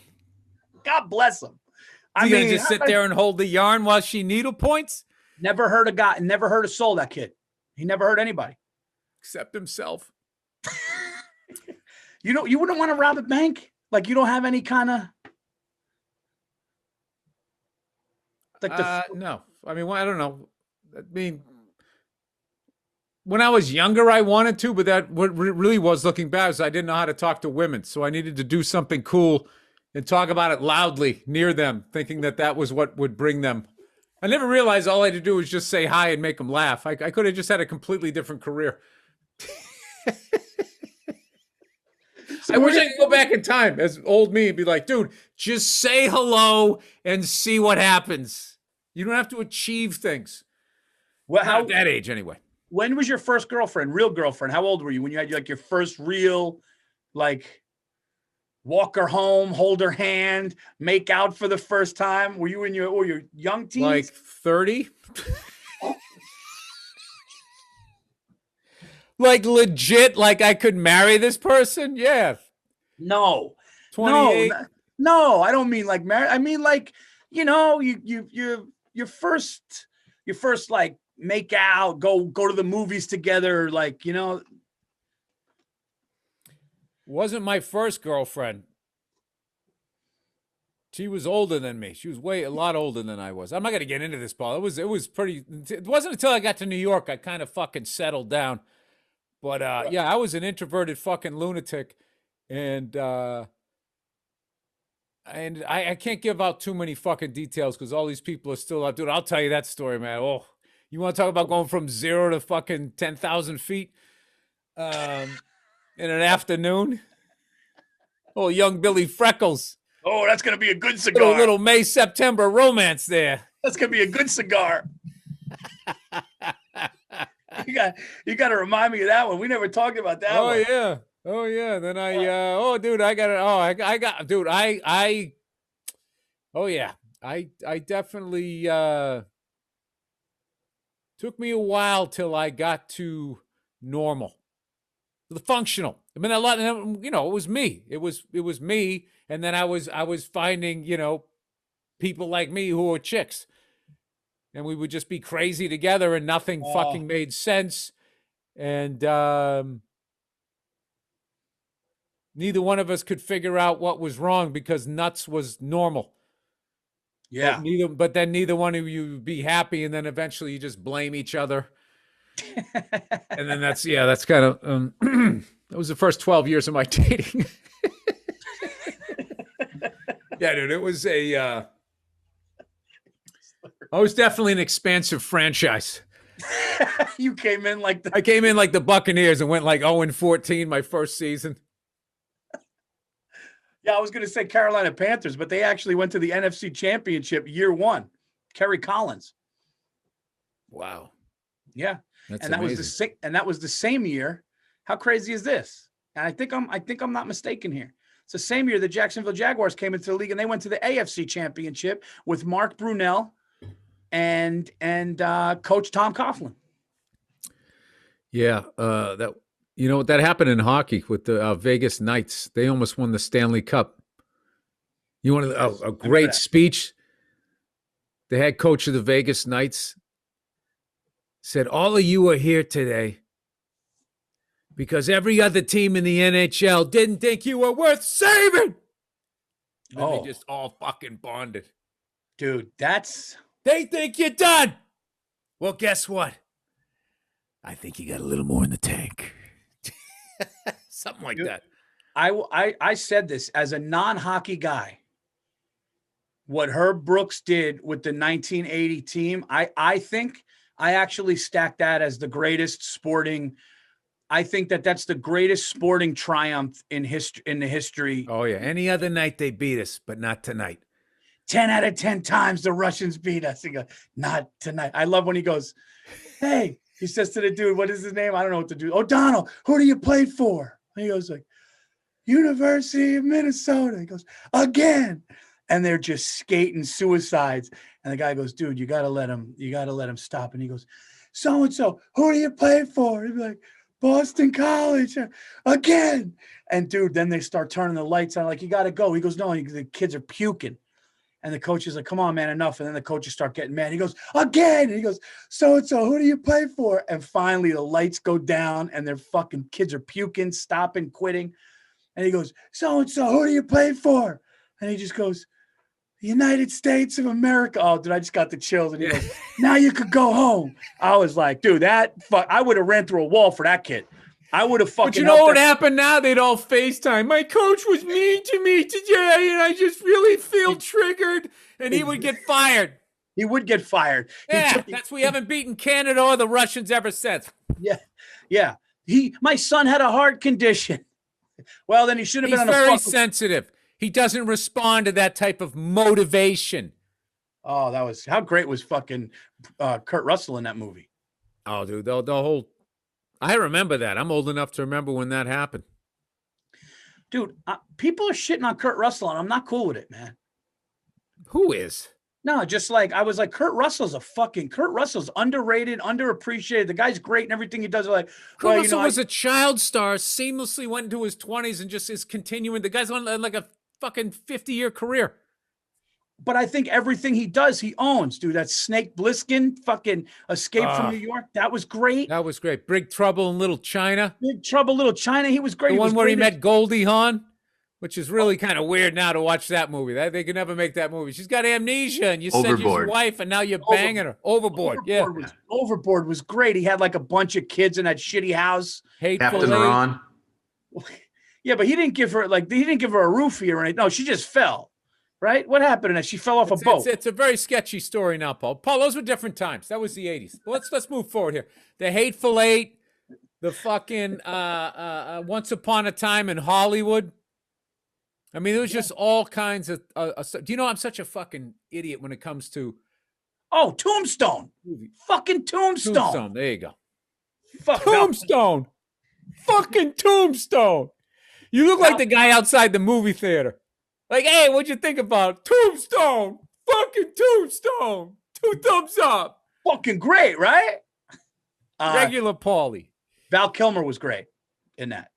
God bless him. I mean, just sit there and hold the yarn while she needle points. Never hurt a soul, that kid. He never hurt anybody. Except himself. You wouldn't want to rob a bank? Like you don't have any kind of like no. I mean, I don't know. I mean, when I was younger, I wanted to, but that what really was looking back is I didn't know how to talk to women. So I needed to do something cool and talk about it loudly near them, thinking that was what would bring them. I never realized all I had to do was just say hi and make them laugh. I could have just had a completely different career. I wish I could go back in time as old me and be like, dude, just say hello and see what happens. You don't have to achieve things. Well, Not at that age anyway. When was your first girlfriend, real girlfriend? How old were you when you had like your first real, like, walk her home, hold her hand, make out for the first time? Were you in your young teens? Like 30? Like legit, like I could marry this person? Yeah. No. 28? No, I don't mean like marry. I mean like, your first like make out, go to the movies together, like, Wasn't my first girlfriend. She was older than me. She was a lot older than I was. I'm not going to get into this, Paul. It wasn't until I got to New York I kind of fucking settled down. But yeah, I was an introverted fucking lunatic, and I And I can't give out too many fucking details because all these people are still up. Dude, I'll tell you that story, man. Oh, you want to talk about going from 0 to fucking 10,000 feet in an afternoon? Oh, young Billy Freckles. Oh, that's gonna be a good cigar. Little May September romance there. That's gonna be a good cigar. You got to remind me of that one. We never talked about that one. Yeah. Oh yeah. Then dude, I got it. Oh, I got, dude, oh yeah. I definitely, took me a while till I got to normal, the functional. I mean, a lot, you know, it was me. It was me. And then I was finding, you know, people like me who were chicks, and we would just be crazy together and nothing fucking made sense. And, neither one of us could figure out what was wrong because nuts was normal. Yeah. But then neither one of you would be happy, and then eventually you just blame each other. And then that's kind of that was the first 12 years of my dating. Yeah, dude, it was I was definitely an expansive franchise. You came in like I came in like the Buccaneers and went like 0-14 my first season. Yeah, I was going to say Carolina Panthers, but they actually went to the NFC Championship year one. Kerry Collins. Wow. Yeah. That's and that amazing. was the same year. How crazy is this? And I think I'm not mistaken here. It's the same year the Jacksonville Jaguars came into the league and they went to the AFC Championship with Mark Brunell and Coach Tom Coughlin. Yeah, that happened in hockey with the Vegas Knights. They almost won the Stanley Cup. You wanted a great speech. The head coach of the Vegas Knights said, "All of you are here today because every other team in the NHL didn't think you were worth saving." And then they just all fucking bonded. Dude, they think you're done. Well, guess what? I think you got a little more in the tank. Something like that. I said this as a non-hockey guy. What Herb Brooks did with the 1980 team, I think I actually stack that as the greatest sporting. I think that's the greatest sporting triumph in the history. Oh yeah, any other night they beat us, but not tonight. 10 out of 10 times the Russians beat us. He goes, not tonight. I love when he goes, hey, he says to the dude, what is his name? I don't know what to do. O'Donnell, who do you play for? And he goes like, University of Minnesota. He goes, again. And they're just skating suicides. And the guy goes, dude, you got to let him stop. And he goes, so-and-so, who do you play for? He'd be like, Boston College again. And dude, then they start turning the lights on. Like, you got to go. He goes, no, the kids are puking. And the coach is like, come on, man, enough. And then the coaches start getting mad. He goes, again. And he goes, so-and-so, who do you play for? And finally the lights go down and their fucking kids are puking, stopping, quitting. And he goes, so-and-so, who do you play for? And he just goes, the United States of America. Oh, dude, I just got the chills. And he goes, now you could go home. I was like, dude, I would have ran through a wall for that kid. I would have fucking. But you know what happened now? They'd all FaceTime. My coach was mean to me today, and I just really feel triggered. And he would get fired. He would get fired. Yeah, we haven't beaten Canada or the Russians ever since. Yeah. My son had a heart condition. Well, then he should have been on He's very sensitive. He doesn't respond to that type of motivation. Oh, how great was fucking Kurt Russell in that movie? Oh, dude, the whole. I remember that. I'm old enough to remember when that happened. Dude, people are shitting on Kurt Russell, and I'm not cool with it, man. Who is? No, just like I was like, Kurt Russell's underrated, underappreciated. The guy's great and everything he does. Like, Kurt Russell was a child star, seamlessly went into his 20s and just is continuing. The guy's on like a fucking 50-year career. But I think everything he does, he owns, dude. That Snake Plissken fucking Escape from New York. That was great. That was great. Big Trouble in Little China. Big Trouble, Little China. He was great. The one where he met Goldie Hawn, which is really kind of weird now to watch that movie. They could never make that movie. She's got amnesia, and you said your wife, and now you're banging her. Overboard. Overboard was great. He had like a bunch of kids in that shitty house. Captain Ron. Yeah, but he didn't give her a roofie or anything. No, she just fell. right? What happened? And she fell off a boat. It's a very sketchy story now, Paul. Paul, those were different times. That was the 80s. Let's move forward here. The Hateful Eight, the fucking Once Upon a Time in Hollywood. I mean, there was just all kinds of stuff. Do you know I'm such a fucking idiot when it comes to Tombstone. Fucking Tombstone. Tombstone. There you go. Fuck Tombstone. Fucking Tombstone. You look like the guy outside the movie theater. Like, hey, what'd you think about Tombstone? Fucking Tombstone. 2 thumbs up. Fucking great, right? Regular Paulie. Val Kilmer was great in that.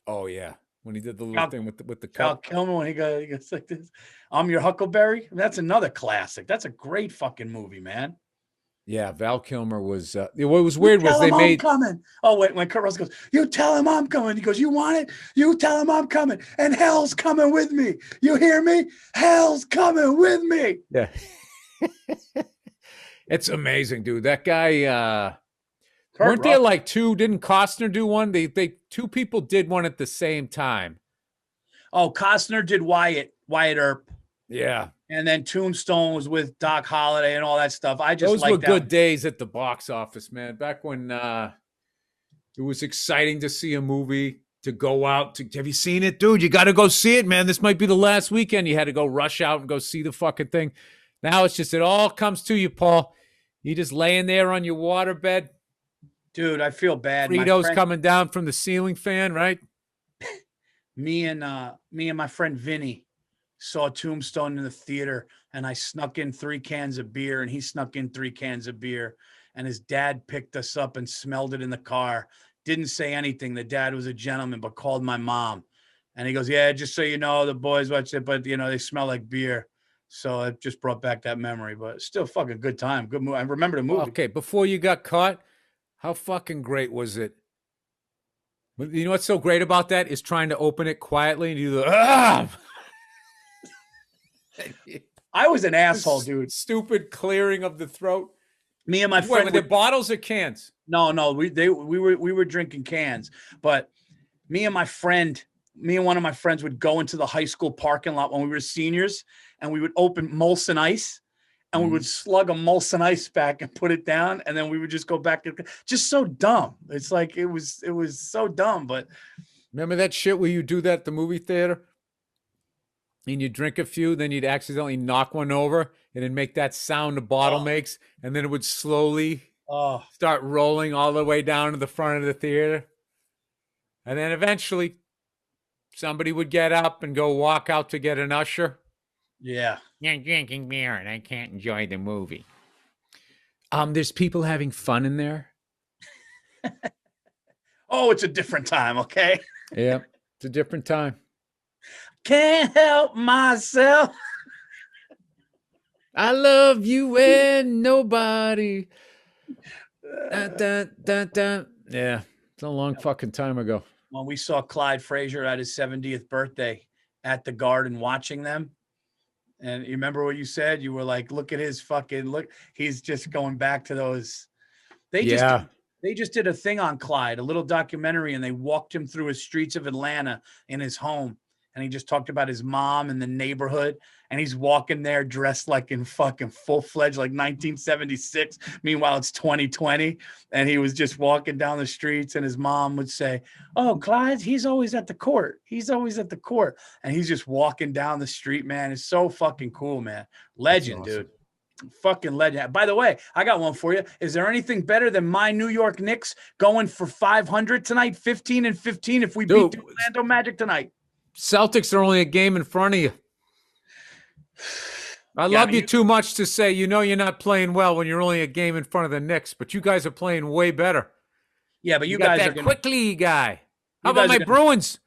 Oh yeah, when he did the little thing with the Val cup. Kilmer when he goes like this. I'm your Huckleberry. That's another classic. That's a great fucking movie, man. Yeah, Val Kilmer was. What was weird was they made. I'm coming. Oh wait, when Kurt Russell goes, you tell him I'm coming. He goes, you want it? You tell him I'm coming, and hell's coming with me. You hear me? Hell's coming with me. Yeah, it's amazing, dude. That guy. Weren't there like 2? Didn't Costner do one? They 2 people did one at the same time. Oh, Costner did Wyatt Earp. Yeah. And then Tombstone was with Doc Holliday and all that stuff. Those were good days at the box office, man. Back when it was exciting to see a movie, to go out. Have you seen it, dude? You got to go see it, man. This might be the last weekend. You had to go rush out and go see the fucking thing. Now it's just, it all comes to you, Paul. You just laying there on your waterbed. Dude, I feel bad. Fritos coming down from the ceiling fan, right? Me and my friend Vinny saw Tombstone in the theater, and I snuck in 3 cans of beer, and he snuck in 3 cans of beer, and his dad picked us up and smelled it in the car. Didn't say anything. The dad was a gentleman, but called my mom, and he goes, "Yeah, just so you know, the boys watch it, but they smell like beer." So it just brought back that memory, but still fucking good time. Good movie. I remember the movie. Okay, before you got caught, how fucking great was it? You know what's so great about that is trying to open it quietly and you do the I was an asshole, dude. Stupid clearing of the throat. Me and my friend. Were they bottles or cans? No. We were drinking cans, but me and one of my friends would go into the high school parking lot when we were seniors, and we would open Molson Ice. And we would slug a Molson Ice back and put it down, and then we would just go back. Just so dumb. It's like it was so dumb. But remember that shit where you do that at the movie theater, and you drink a few, then you'd accidentally knock one over, and then make that sound the bottle makes, and then it would slowly start rolling all the way down to the front of the theater, and then eventually somebody would get up and go walk out to get an usher. Yeah. I'm drinking beer and I can't enjoy the movie. There's people having fun in there. Oh, it's a different time, okay? Yeah, it's a different time. Can't help myself. I love you and nobody. Yeah, it's a long fucking time ago. When we saw Clyde Frazier at his 70th birthday at the Garden watching them, and you remember what you said? You were like, look at his fucking look. He's just going back to those. They just did a thing on Clyde, a little documentary, and they walked him through his streets of Atlanta in his home. And he just talked about his mom and the neighborhood. And he's walking there dressed like in fucking full-fledged, like 1976. Meanwhile, it's 2020. And he was just walking down the streets, and his mom would say, "Oh, Clyde, he's always at the court. He's always at the court." And he's just walking down the street, man. It's so fucking cool, man. Legend, awesome. Dude. Fucking legend. By the way, I got one for you. Is there anything better than my New York Knicks going for 500 tonight, 15-15 if we beat the Orlando Magic tonight? Celtics are only a game in front of you. I love you too much to say, you're not playing well when you're only a game in front of the Knicks, but you guys are playing way better. Yeah, but you got guys that are gonna, quickly guy. How about my Bruins?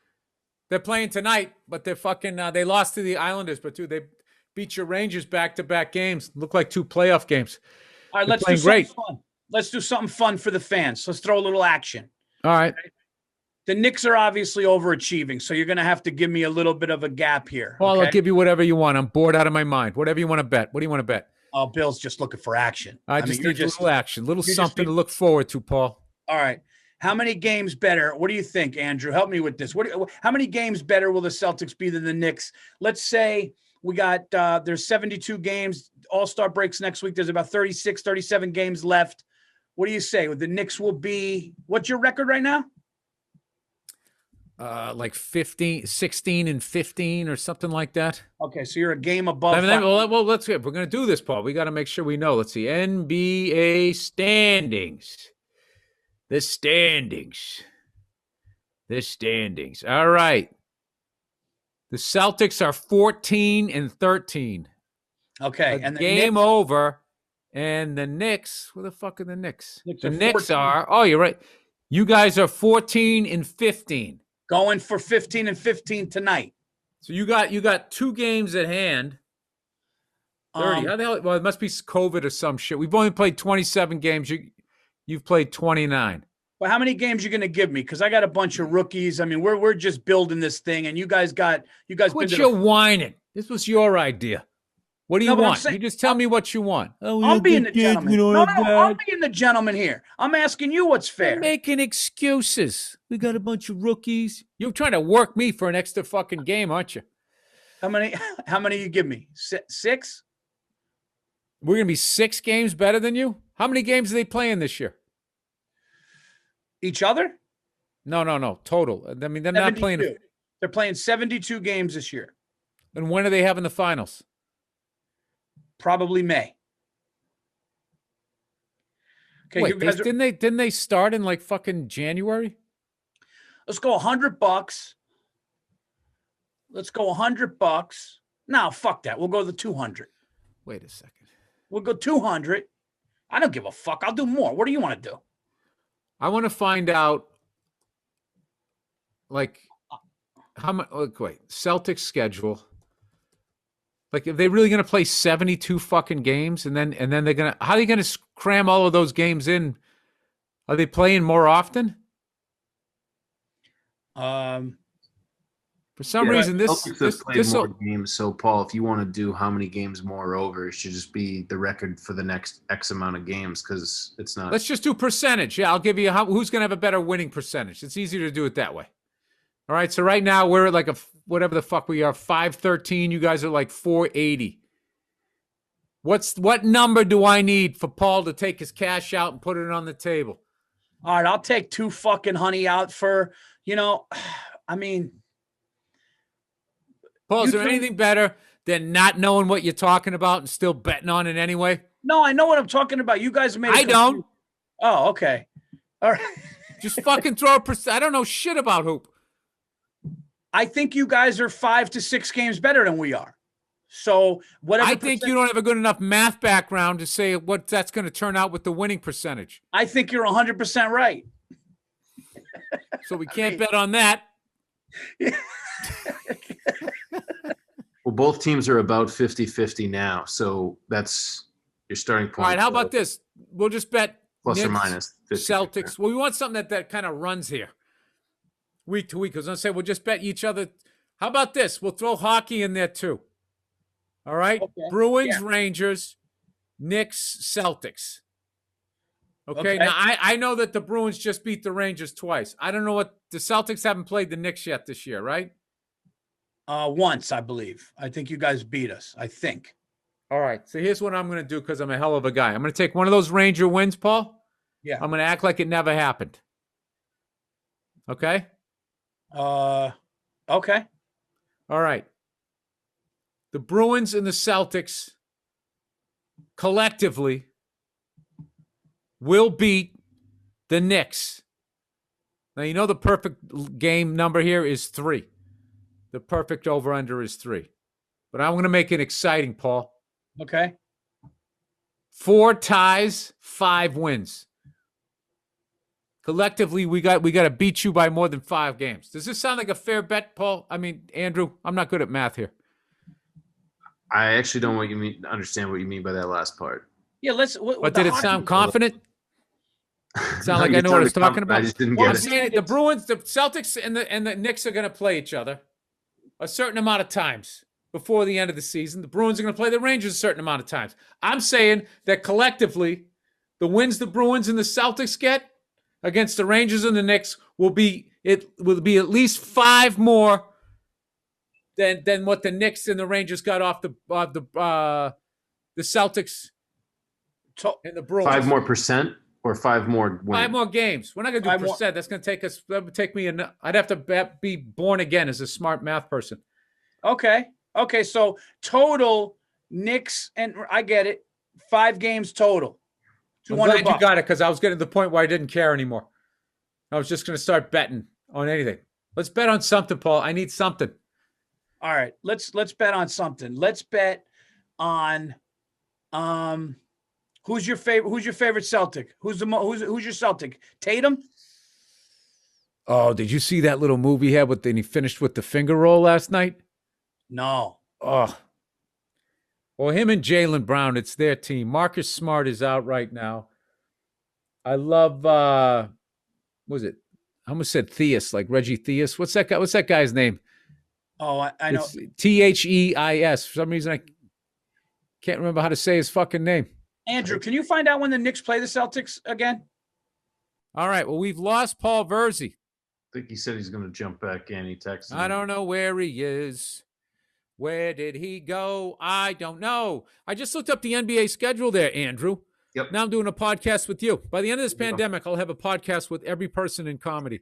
They're playing tonight, but they're fucking they lost to the Islanders, but dude, they beat your Rangers back-to-back games. Look like 2 playoff games. All right, let's do something fun. Let's do something fun for the fans. Let's throw a little action. All right. Okay? The Knicks are obviously overachieving, so you're going to have to give me a little bit of a gap here. Well, I'll give you whatever you want. I'm bored out of my mind. Whatever you want to bet. What do you want to bet? Oh, Bill's just looking for action. I just need a little action, little something to look forward to, Paul. All right. How many games better? What do you think, Andrew? Help me with this. How many games better will the Celtics be than the Knicks? Let's say We got there's 72 games. All-Star breaks next week. There's about 36, 37 games left. What do you say? The Knicks will be, what's your record right now? Like 16 and 15 or something like that. Okay, so you're a game above. Well, let's see. If we're going to do this, Paul, we got to make sure we know. Let's see. NBA standings. The standings. All right. The Celtics are 14 and 13. Okay, and the game Knicks, over. And the Knicks, where the fuck are the Knicks? Knicks The are Knicks 14. are, oh, you're right. You guys are 14 and 15. Going for 15 and 15 tonight. So you got 2 games at hand. 30. How the hell? Well, it must be COVID or some shit. We've only played 27 games. You've played 29. Well, how many games you going to give me? Because I got a bunch of rookies. I mean, we're just building this thing, and you guys Quit been to your whining. This was your idea. What do you want? Saying, you just tell me what you want. Oh, I'm being the gentleman. No, I'm being the gentleman here. I'm asking you what's fair. You're making excuses. We got a bunch of rookies. You're trying to work me for an extra fucking game, aren't you? How many you give me? 6? We're going to be 6 games better than you? How many games are they playing this year? Each other? No. Total. I mean, they're not playing. They're playing 72 games this year. And when are they having the finals? Probably May. Okay, wait, didn't they start in like fucking January? Let's go $100. Let's go $100. No, fuck that. We'll go to the 200. Wait a second. We'll go 200. I don't give a fuck. I'll do more. What do you want to do? I want to find out, like, how much. Wait, Celtics schedule. Like, are they really going to play 72 fucking games, and then they're going to? How are they going to cram all of those games in? Are they playing more often? For some reason, this more games. So, Paul, if you want to do how many games more over, it should just be the record for the next X amount of games, because it's not. Let's just do percentage. Yeah, I'll give you who's going to have a better winning percentage. It's easier to do it that way. All right, so right now we're at like whatever the fuck we are, 513. You guys are like 480. What number do I need for Paul to take his cash out and put it on the table? All right, I'll take 2 fucking honey out for, I mean. Paul, is there anything better than not knowing what you're talking about and still betting on it anyway? No, I know what I'm talking about. You guys made it. I don't. Oh, okay. All right. Just fucking throw I don't know shit about hoop. I think you guys are 5 to 6 games better than we are. So whatever. I think you don't have a good enough math background to say what that's going to turn out with the winning percentage. I think you're 100% right. So we can't bet on that. Well, both teams are about 50-50 now, so that's your starting point. All right, how about this? We'll just bet plus Knicks, or minus 50, Celtics. Well, we want something that kind of runs here week to week. I was going to say we'll just bet each other. How about this? We'll throw hockey in there too. All right? Okay. Bruins, yeah. Rangers, Knicks, Celtics. Okay. Now, I know that the Bruins just beat the Rangers twice. I don't know what – the Celtics haven't played the Knicks yet this year, right? Once, I believe. I think you guys beat us. I think. All right. So here's what I'm going to do because I'm a hell of a guy. I'm going to take one of those Ranger wins, Paul. Yeah. I'm going to act like it never happened. Okay? Okay. All right. The Bruins and the Celtics collectively will beat the Knicks. Now, you know the perfect game number here is 3. The perfect over-under is 3. But I'm going to make it exciting, Paul. Okay. 4 ties, 5 wins. Collectively, we got to beat you by more than 5 games. Does this sound like a fair bet, Paul? I mean, Andrew, I'm not good at math here. I actually don't understand what you mean by that last part. Yeah, let's. But did it sound confident? Sound like I know what I was talking about. I just didn't get it. Saying the Bruins, the Celtics, and the Knicks are going to play each other a certain amount of times before the end of the season. The Bruins are going to play the Rangers a certain amount of times. I'm saying that collectively, the wins the Bruins and the Celtics get against the Rangers and the Knicks will be at least 5 more than what the Knicks and the Rangers got off the Celtics and the Bruins. 5 more percent or 5 more wins? 5 more games. We're not going to do 5 more. percent. That's going to take us. That would take me. I'd have to be born again as a smart math person. Okay. So total Knicks, and I get it. 5 games total. I'm glad you got it, because I was getting to the point where I didn't care anymore. I was just going to start betting on anything. Let's bet on something, Paul. I need something. All right, let's bet on something. Let's bet on who's your favorite Celtic? Who's your Celtic? Tatum? Oh, did you see that little movie he had and he finished with the finger roll last night? No. Oh. Well, him and Jaylen Brown, it's their team. Marcus Smart is out right now. I love what was it? I almost said Theus, like Reggie Theus. What's that guy? What's that guy's name? Oh, I know. It's Theis. For some reason, I can't remember how to say his fucking name. Andrew, can you find out when the Knicks play the Celtics again? All right. Well, we've lost Paul Virzi. I think he said he's going to jump back in. He texted me. I don't know where he is. Where did he go? I don't know. I just looked up the NBA schedule there, Andrew. Yep. Now I'm doing a podcast with you. By the end of this pandemic, I'll have a podcast with every person in comedy.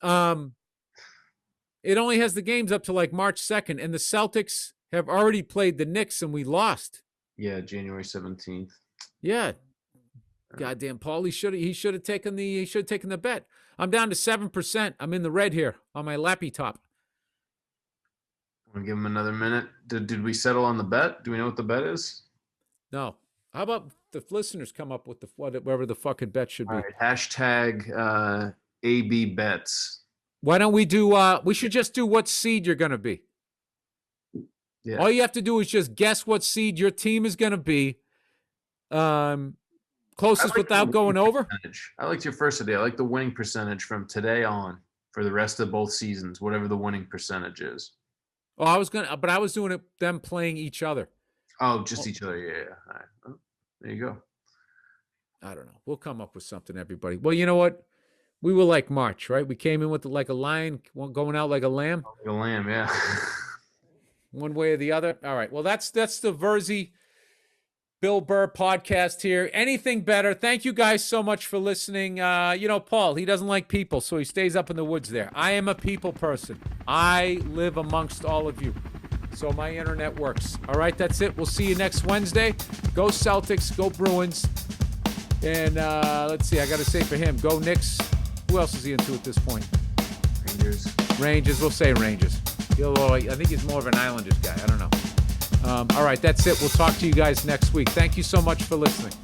It only has the games up to like March 2nd, and the Celtics have already played the Knicks, and we lost. Yeah, January 17th. Yeah. Goddamn, Paul, he should have taken the bet. I'm down to 7%. I'm in the red here on my lappy top. Want to give him another minute? Did we settle on the bet? Do we know what the bet is? No. How about the listeners come up with whatever the fucking bet should be? All right, hashtag AB bets. Why don't we do? We should just do what seed you're going to be. Yeah. All you have to do is just guess what seed your team is going to be. Closest without going over. I liked your first idea. I like the winning percentage from today on for the rest of both seasons, whatever the winning percentage is. Oh, I was doing it them playing each other. Oh, just each other. Yeah. All right. Oh, there you go. I don't know. We'll come up with something, everybody. Well, you know what? We were like March, right? We came in with like a lion, going out like a lamb. Like a lamb, yeah. One way or the other. All right. Well, that's the Virzi Bill Burr podcast here. Anything better? Thank you guys so much for listening. Paul, he doesn't like people, so he stays up in the woods there. I am a people person. I live amongst all of you. So my internet works. All right, that's it. We'll see you next Wednesday. Go Celtics, go Bruins. And let's see, I got to say for him, go Knicks. Who else is he into at this point? Rangers. We'll say Rangers. I think he's more of an Islanders guy. I don't know. All right, that's it. We'll talk to you guys next week. Thank you so much for listening.